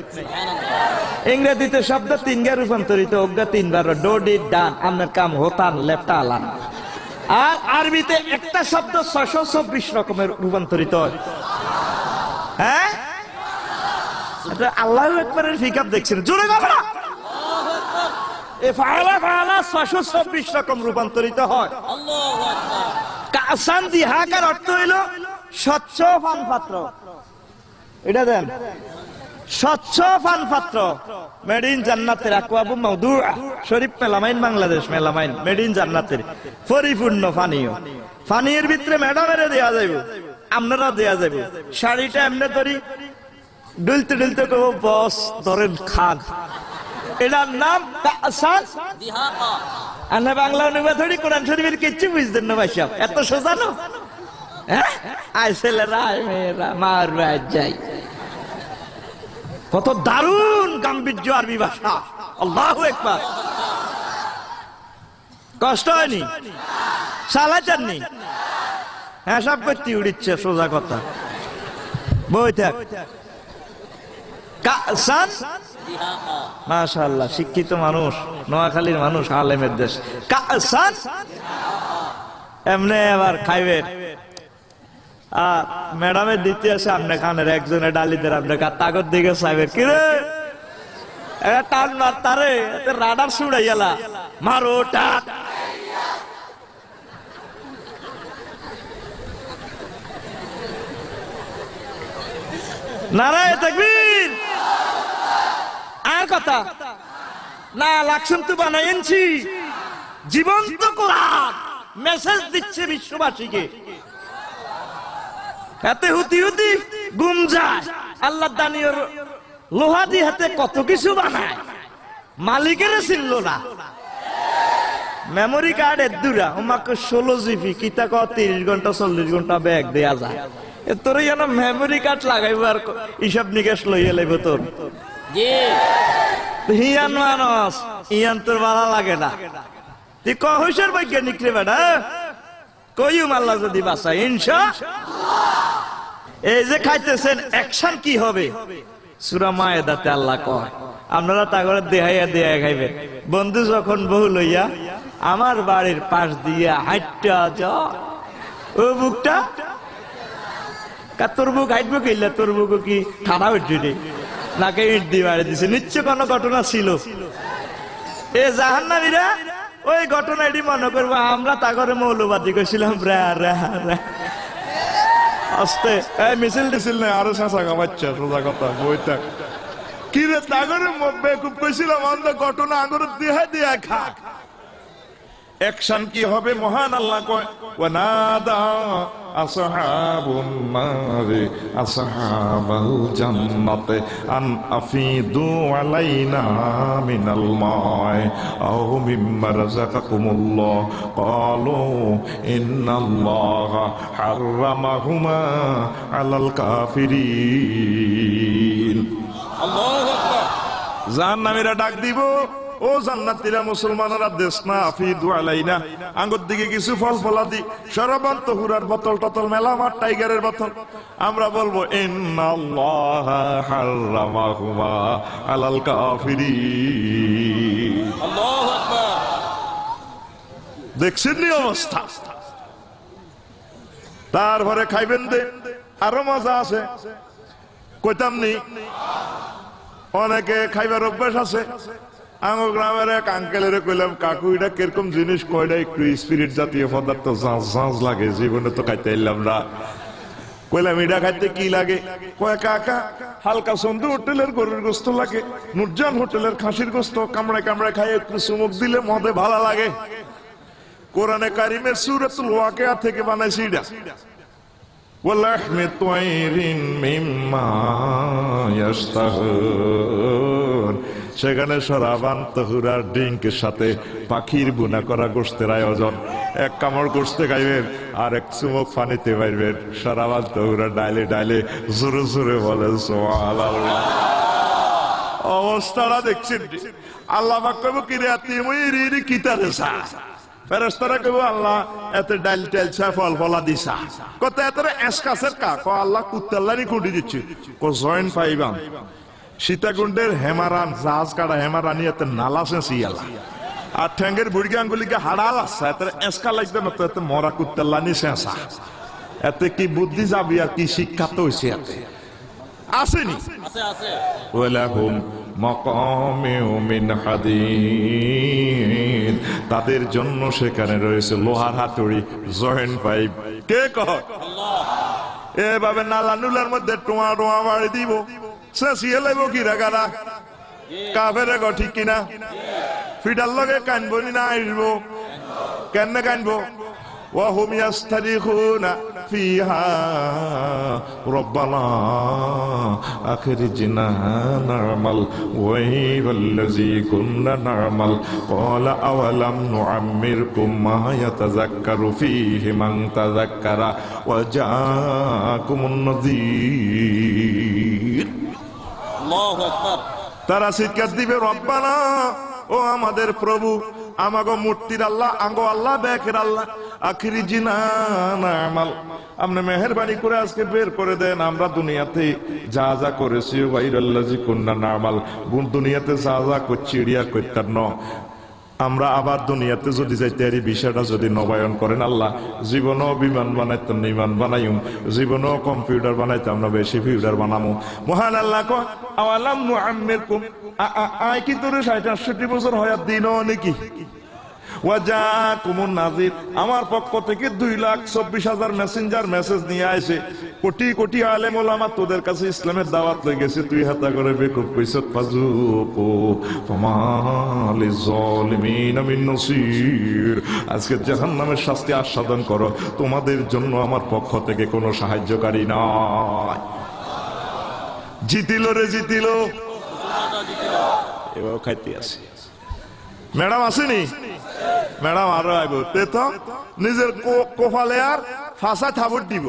ইংরেজিতে শব্দ 3 বার রূপান্তরিত, অজ্ঞা 3 বার, ডো ডিড ডান, আপনার কাম হতান লেফটা আলান। আর আরবিতে একটা শব্দ 624 রকমের রূপান্তরিত হয়। হ্যাঁ, আল্লাহু আকবারের পিকআপ দেখছেন, জোরে কথা। এ ফাআলা ফাআলা 624 রকম রূপান্তরিত হয়। আল্লাহু আকবার। কাসান দিহাকার অর্থ হইল স্বচ্ছ পান পাত্র। এটা দেন, স্বচ্ছ পান পাত্র। মেড ইন জান্নাতের আকওয়াবু মাওদুআ, Sharif melamine, Bangladesh melamine. Made in জান্নাতের পরিপূর্ণ পানীয়। পানীয়ের ভিতরে ম্যাডামের দেয়া যাইব, আপনারা দেয়া যাইব। শাড়িটা এমনি ধরি ডুলতে ডুলতে কব বস ধরেন খান, এটার নাম কাসান দিহাকা। আনা বাংলা অনুবাদ হরি, কোরআন শরীফের কিচ্ছু বুঝতেন না ভাই সাহেব, এত সোজা না। আয় ছেলেরা আয় মেয়েরা মারবা যাই, কত দারুণ গাম্ভীর্য আরবি ভাষা। আল্লাহু আকবার। কষ্ট হয়নি? চালাচাননি? হ্যাঁ, সব করতে উড়িচ্ছে, সোজা কথা। বই থাক। কাসান দিহাকা, মাশাআল্লাহ, শিক্ষিত মানুষ, নোয়াখালীর মানুষ, আলেমের দেশ। কাসান এমনি আবার খাইবেন। আর ম্যাডামের দিতে আসে আপনি খানের, একজনে ডালিদের আপনি তাগর দিকে চাইবেন, কিরে টান মার তারে, রাডার ছুড়াই গেলা, মারো টান। নারায়ে তাকবীর। আর কথা না, লাকসুন তো বানাইছি, জীবন্ত কোরআন মেসেজ দিচ্ছে বিশ্ববাসীকে। হাতে হুতি হুতি গুম যায়, আল্লাহ দানির লোহা দিয়ে হাতে কত কিছু বানায়, মালিকের ছিল না। মেমোরি কার্ড এদুরা আমাকে 16 জিবি, কিতা ক 30 ঘন্টা 40 ঘন্টা ব্যাগ দেয়া যায়। তোর মেমোরি কার্ড লাগাইব আর হিসাব নিকাশ লইয়া লাইব তোর। হিয়ান মানুষ ইয়ান তোর ভালো লাগে না, তুই কহসের বৈজ্ঞানিক রে বেটা, কইম আল্লাহ যদি বাঁচা ইনশা। এই যে খাইতেছেন অ্যাকশন কি হবে? সূরা মায়েদাতে আল্লাহ কয় আপনারা তা করে দেহাইয়া দেয়া খাইবেন। বন্ধু যখন বউ লইয়া আমার বাড়ির পাশ দিয়ে হাঁটটা যা, ও বুকটা তোর বুক হাঁটবো কিনলে, তোর বুক কি ঠাড়া উঠে রে, নাকে ইট দিয়ে মারি দিছে, নিশ্চয় কোনো ঘটনা ছিল। এ জাহান্নামীরা ওই ঘটনা এটি মনে করবো আমরা তা করে মৌলবাদী কইছিলাম। আস্তে মিছিল টিছিল নাই, আরো শাসা গাবাচ্ছা, সোজা কথা বইটা কি রে তাগরে বেকুব কইছিলাম আমরা ঘটনা আগরে দেহা দিয়া খা। অ্যাকশন কি হবে? মহান আল্লাহ কয় ওয়ানাদা আসহাবুন নারি আসহাবাল জান্নাতে আন আফিদু আলাইনা মিনাল মাই আও মিম্মা রাযাকাকুমুল্লাহ ক্বালু ইন্নাল্লাহা হাররামাহুমা আলাল কাফিরিন। আল্লাহু আকবার। জাহান্নামীরা ডাক দিব, ও জান্নাতীরা মুসলমানরা দেশ না আফিদু আলাইনা, আঙ্গুর দিকে কিছু ফল ফলাদি, শরাবান তাহুরার বোতল টতল মেলামার টাইগারের বোতল। আমরা বলবো ইন্নাল্লাহা হাররামাহুমা আলাল কাফিরিন। আল্লাহু আকবার। দেখছেন নি অবস্থা? তারপরে খাইবেন দে, আরো মজা আছে, কইতাম নি অনেকে খাইবার অভ্যাস আছে। আমার গ্রামের এক আঙ্কেলের কইলাম কাকু এটা কিরকম জিনিস, কয়টা একটু স্পিরিট জাতীয় পদার্থ ঝাঁঝ ঝাঁঝ লাগে, জীবনে তো খাইতে এলাম না। কইলাম এটা খাইতে কি লাগে? কয় কাকা হালকা সন্ধু হোটেলের গরুর গোস্ত লাগে, নুরজান হোটেলের খাসির গোস্ত কামড়ায় কামড়ায় খাই, একটু চুমুক দিলে মদে ভালো লাগে। কোরআনে কারিমের সূরাতুল ওয়াকিয়া থেকে বানাইছি এটা। ওয়ালাহমি তায়রিন মিম্মা ইয়াশতাহুন, সেখানে শরাবান তাহুরার ড্রিঙ্কের সাথে পাখির বুনা করা গোশতের আয়োজন। এক কামড় গোশতে খাইবেন আর এক চুমুক পানিতে মারবেন, শরাবান তাহুরা ডাইলে ডাইলে জোরে জোরে বলেন সুবহানাল্লাহ। অবস্থাটা দেখছেন? আল্লাহ পাক কইব কি রে তুমি রি কিতারে সা, ফেরেশতারা কইব আল্লাহ এতে ডাল টাল চা ফল ফলা দিছা, কত এত এসকাসের কা কো আল্লাহ কুত্তাল্লানি কুটি দিচ্ছে, কো জয়েন পাইবাম সীতাকুণ্ডের হেমারান জাহাজ কাটা হেমারানি এতে নালাসে সিয়ালা আর ঠ্যাঙ্গের বুড়ি আঙ্গুলিকে হাড়াল আসা, এত এসকা লাগবে না তো এতে মরা কুত্তাল্লানি শেষা। এতে কি বুদ্ধি যাবি আর কি শিক্ষা তো হইছে এতে আসেনি? ওয়ালাহুম মাকামিউ মিন হাদিদ, তাদের জন্য সেখানে রয়েছে লোহার হাতুড়ি, জয়েন্ট পাইপ। কে কয়? আল্লাহ। এভাবে নালা নুলার মধ্যে টোয়া টোয়া বাড়ি দিব, শেষিয়ে লাইব কিরা কারা কাফেরে গ ঠিক কিনা? ফিডার লগে কানবো না আসবো? কেন কানবো? ওয়াহুম ইয়াস্তারিখুনা ফিহা রব্বানা আখরিজনা না'মাল গায়রাল্লাযী কুননা না'মাল ক্বালা আওয়ালাম নুআম্মিরকুম মা ইয়াতাযাক্কারু ফীহি মান তাযাক্কারা ওয়া জাআকুমুন নাযীর। আল্লাহু আকবার। তারা চিৎকার দিবে রব্বানা, ও আমাদের প্রভু, আমাগো মূর্তির আল্লাহ, আঙ্গো আল্লাহ বেকের আল্লাহ, আখরিজনা না'মাল, আপনি মেহেরবানি করে আজকে বের করে দেন আমরা দুনিয়াতে যা যা করেছি, গায়রাল্লাযী কুননা না'মাল, দুনিয়াতে যা যা করছি ইড়িয়া করতাম ন, আমরা আবার দুনিয়াতে যদি যাইতে এই বিষয়টা যদি নবায়ন করেন আল্লাহ, জীবনও বিমান বানাইতাম না ইমান বানাইম, জীবনও কম্পিউটার বানাইতাম না বেশি ফিউটার বানামো। মহান আল্লাহ কয় আওয়ালাম নুআম্মিরকুম, আয় কি তোরে ৬০-৬৮ বছর হয়াত দিন নাকি? ওয়াজাকুমুন নাযীর, আমার পক্ষ থেকে ২,২৪,০০০ মেসেঞ্জার মেসেজ নিয়ে আসে, কোটি কোটি আলেম ওলামা তোদের কাছে ইসলামের দাওয়াত লয়ে গেছে, তুই হাতা করে বেকুব কইছত ফাজুকু ফামা লিযালিমিনা মিন নাসীর, আজকে জাহান্নামের শাস্তি আস্বাদন করো, তোমাদের জন্য আমার পক্ষ থেকে কোনো সাহায্যকারী নাই। জিতিল রে জিতিল, এবার খাইতে আসি। ম্যাডাম আসেনি? ম্যাডাম আরো আইব তে তো নিজের কোফালে আর ফাঁসা থাবর দিব,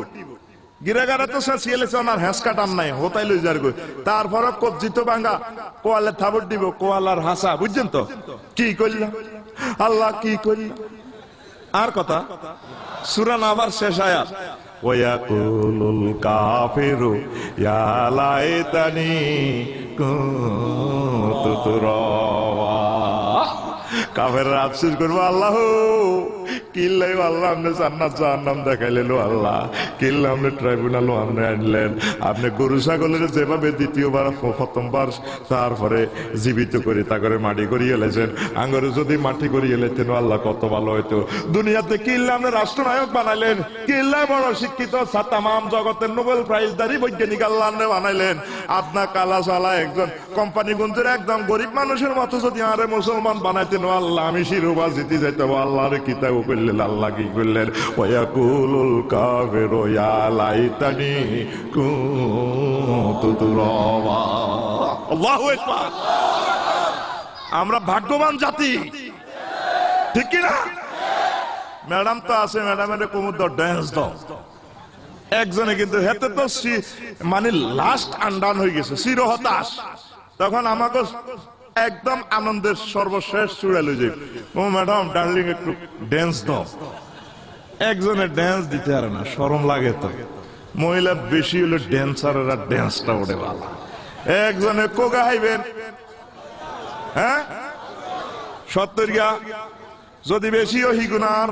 গিরাগারে তো সিয়েলেছে ওনার হ্যাঁসকা টান নাই হোতাই লই যার গই তারপরে কজ্জিত ভাঙা কোয়ালে থাবড় দিব কোয়ালার হাসা বুঝছেন তো কি করলাম আল্লাহ কি করলাম আর কথা সূরা নাবার শেষ আয়াত ওয়ায়াকুলুল কাফিরু ইয়া লাইতানি কুনতু তুরাবা কাফেররা আফসোস করবে আল্লাহ কিল্লাই আল্লাহ আপনি জান্নাত জাহান্নাম দেখাইলেন আল্লাহ কিল্লা আপনি ট্রাইব্যুনাল আপনি আনলেন আপনি গরু ছাগলের যেভাবে দ্বিতীয়বার প্রথমবার তারপরে জীবিত করে তা করে মাটি করিয়ে এলেছেন আঙ্গরে যদি মাটি করিয়ে এলেছেন আল্লাহ কত ভালো হইতো দুনিয়াতে কিল্লা আপনি রাষ্ট্রনায়ক বানাইলেন কিল্লা বড় শিক্ষিত তামাম জগতের নোবেল প্রাইজধারী বৈজ্ঞানিক আল্লাহ আপনি বানাইলেন আপনার কালা সালা একজন কোম্পানিগঞ্জের একদম গরিব মানুষের মতো যদি আরে মুসলমান বানাইতেন আল্লাহ আমি শিরোপা জিতে যাইতাম আল্লাহর কিতাব করলেন আল্লাহ কি করলেন ওয়াকুলুল কাফিরু ইয়া লাইতানি কুনতু তুরাবা আল্লাহু আকবার আমরা ভাগ্যবান জাতি ঠিক কি না ম্যাডাম তো আছে ম্যাডামের কোমর ড্যান্স দাও একজনে কিন্তু হেতে তো মানে লাস্ট আন্ডান হয়ে গেছে চির হতাশ তখন আমাকে একদম আনন্দের সর্বশেষ চূড়ালো যে ও ম্যাডাম ডার্লিং একটু ড্যান্স দাও একজনে ড্যান্স দিতে পারে না শরম লাগে তো মহিলা বেশি হলে ড্যান্সাররা ড্যান্সটা ওঠে ভালো একজনে কোগা হাইবেন হ্যাঁ 70 গা যদি বেশিও হিগুনার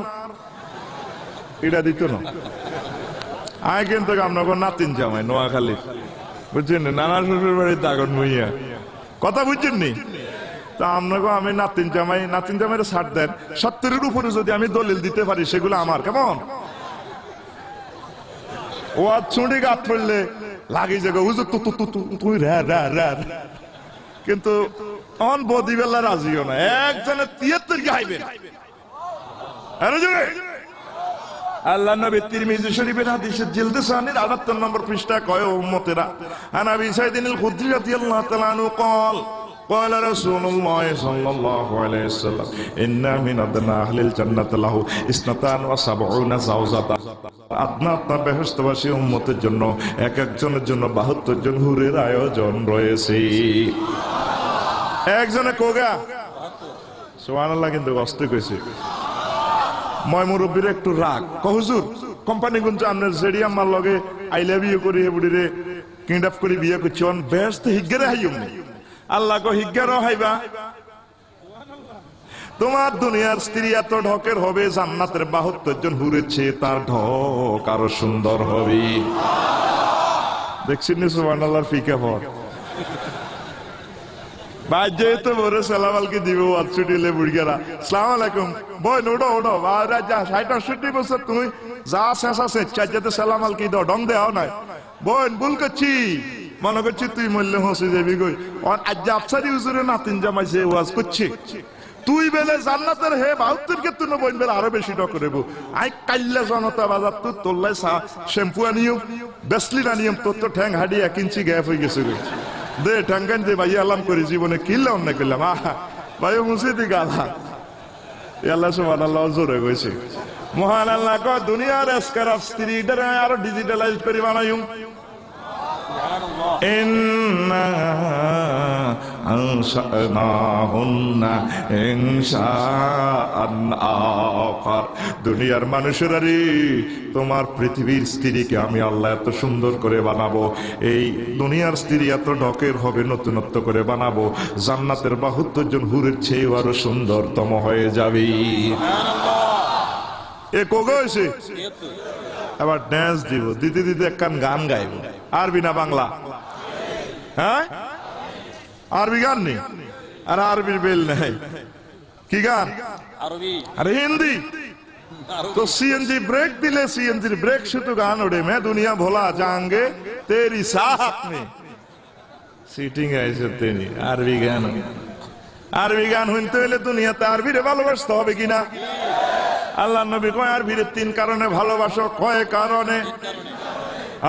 এটা দিত না আয় কিন্তু আপনার নাতিন জামাই নোয়াখালী বুঝছেন নানা শ্বশুর বাড়িতে আগুন মুইয়া কথা বুঝছেন নি তা আপনাকে আমি নাতিন জামাইয়ের ছাড় দেন 70-এর উপরে যদি আমি দলিল দিতে পারি সেগুলো আমার কেমন ও ছুঁড়ি গাত পড়লে লাগি যাবে হুজুর তুই কিন্তু অন বদিবেলা রাজিও না একজনে 73 গাইবেন আল্লাহ নবী তিরমিজি শরীফের হাদিসের জিলদে সানির 78 নম্বর পৃষ্ঠা কয় উম্মতেরা আনাবি সাইদিনুল খুদরি রাদিয়াল্লাহু তাআলা আনহু قال قال رسول الله صلى الله عليه وسلم ان من ادنى اهل الجنه له 72 زوجة আদনা বেহেশতবাসী উম্মতের জন্য এক একজনের জন্য 72 জন হুরের আয়োজন রয়েছে একজনে কোগা সুবহানাল্লাহ কিন্তু কষ্ট কইছে মই মুরব্বীর একটু রাগ হুজুর কোম্পানি গুঞ্জ আপনার জেডিয়াম মার লগে আই লাভ ইউ করি বুড়িরে কিডন্যাপ করে বিয়ে করছি অন বেহেশতে হিগ্গারে হাইয়ুম আল্লাহ কো হিগ্গারও হাইবা তোমার দুনিয়ার স্ত্রী এত ঢকের হবে জান্নাতের 72 জন হুরের চেয়ে তার ঢক আরো সুন্দর হবে দেখছেন নি সুবহানাল্লাহর ফিকা পর বাজে তো বড় সালামালকে দিব ছুটিলে বুড়িয়ারা আসসালামু আলাইকুম বই নোডো ওডো বারা যা 60-68 বছর তুমি যা শেষ আছে চাইতে সালামালকে দাও ডং দেও না বোন ভুল করছি মনে করছি তুই মূল্য হসে যাবি গই আর আজ আফসারি হুজুরের নাতিন জামাইছে ওয়াজ করছে তুই বেলে জান্নাতের হে 72 কে তুই বইন বেলে আরো বেশি ডক করব আই কাইল্লা জনতা বাজার তো তোল্লাই শ্যাম্পু আনিও বেসলিন আনিও তোর তো ঠ্যাং হাডি 1 ইঞ্চি গ্যাপ হয়ে গেছে দে ঠ্যাঙ্গান দে ভাই আলাম করে জীবনে কিল্লাম না করলাম আহা ভাই মুসিদি গালা আল্লাহ সুবহানাল্লাহ জোরে কইছে মহান আল্লাহ কো দুনিয়ার এসকারাফ স্ত্রীদের আরো ডিজিটালাইজ করে বানাইম ইন্না আনশানাহুন্না ইনশাআন আখার দুনিয়ার মানুষেরা রে তোমার পৃথিবীর স্ত্রীকে আমি আল্লাহ এত সুন্দর করে বানাবো এই দুনিয়ার স্ত্রী এত ঢকের হবে নতুনত্ব করে বানাবো জান্নাতের 72 জন হুরের চেয়ে আরো সুন্দরতম হয়ে যাবে সুবহানাল্লাহ এ কোগো হইছে আবার ডান্স দিব দিতে দিতে একখান গান গাইব আরবি না বাংলা হ্যাঁ আরবি গান নেই আর আরবির বেল নেই কি গান আরবি আরে হিন্দি तो सीएनजी ब्रेक दिले सीएनजी ब्रेक से तो गान उड़े मैं दुनिया भोला जाएंगे तेरी साहब में सीटिंग ऐसे तेरी আরবি গান হইতে হলে দুনিয়াতে আরবিরে ভালোবাসতে হবে কিনা আল্লাহ নবী কয় আরবিরে 3 কারণে ভালোবাসো কয় কারণে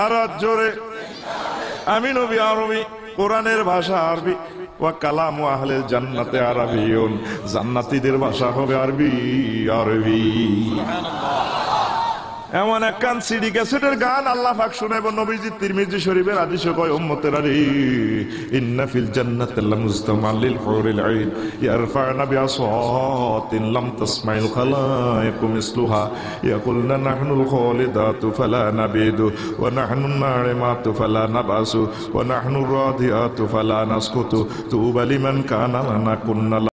আর জোরে আমি নবী আরবি কোরআনের ভাষা আরবি ওয়া কালামু আহলিল জান্নাতে আরাবিয়ুন জান্নাতীদের ভাষা হবে আরবি সুবহানাল্লাহ এমন একখান সিডি ক্যাসেটের গান আল্লাহ পাক শুনাইব নবীজি তিরমিজি শরীফের হাদিসে কয় উম্মতেরা রে ইন্না ফিল জান্নাতি লামুজতামান লিল হুরিল আইন ইয়ারফা'না বিআসাতিন লাম তাসমাইল খালাইকু মিসলুহা ইয়াকুলনা নাহনুল খালিদাতু ফালা নাবিদু ওয়া নাহনুন না'iমাতু ফালা নাবাসু ওয়া নাহনুর রাদিয়াতু ফালা নাসকুতু তুবা লিমান কানা লানা কুন্না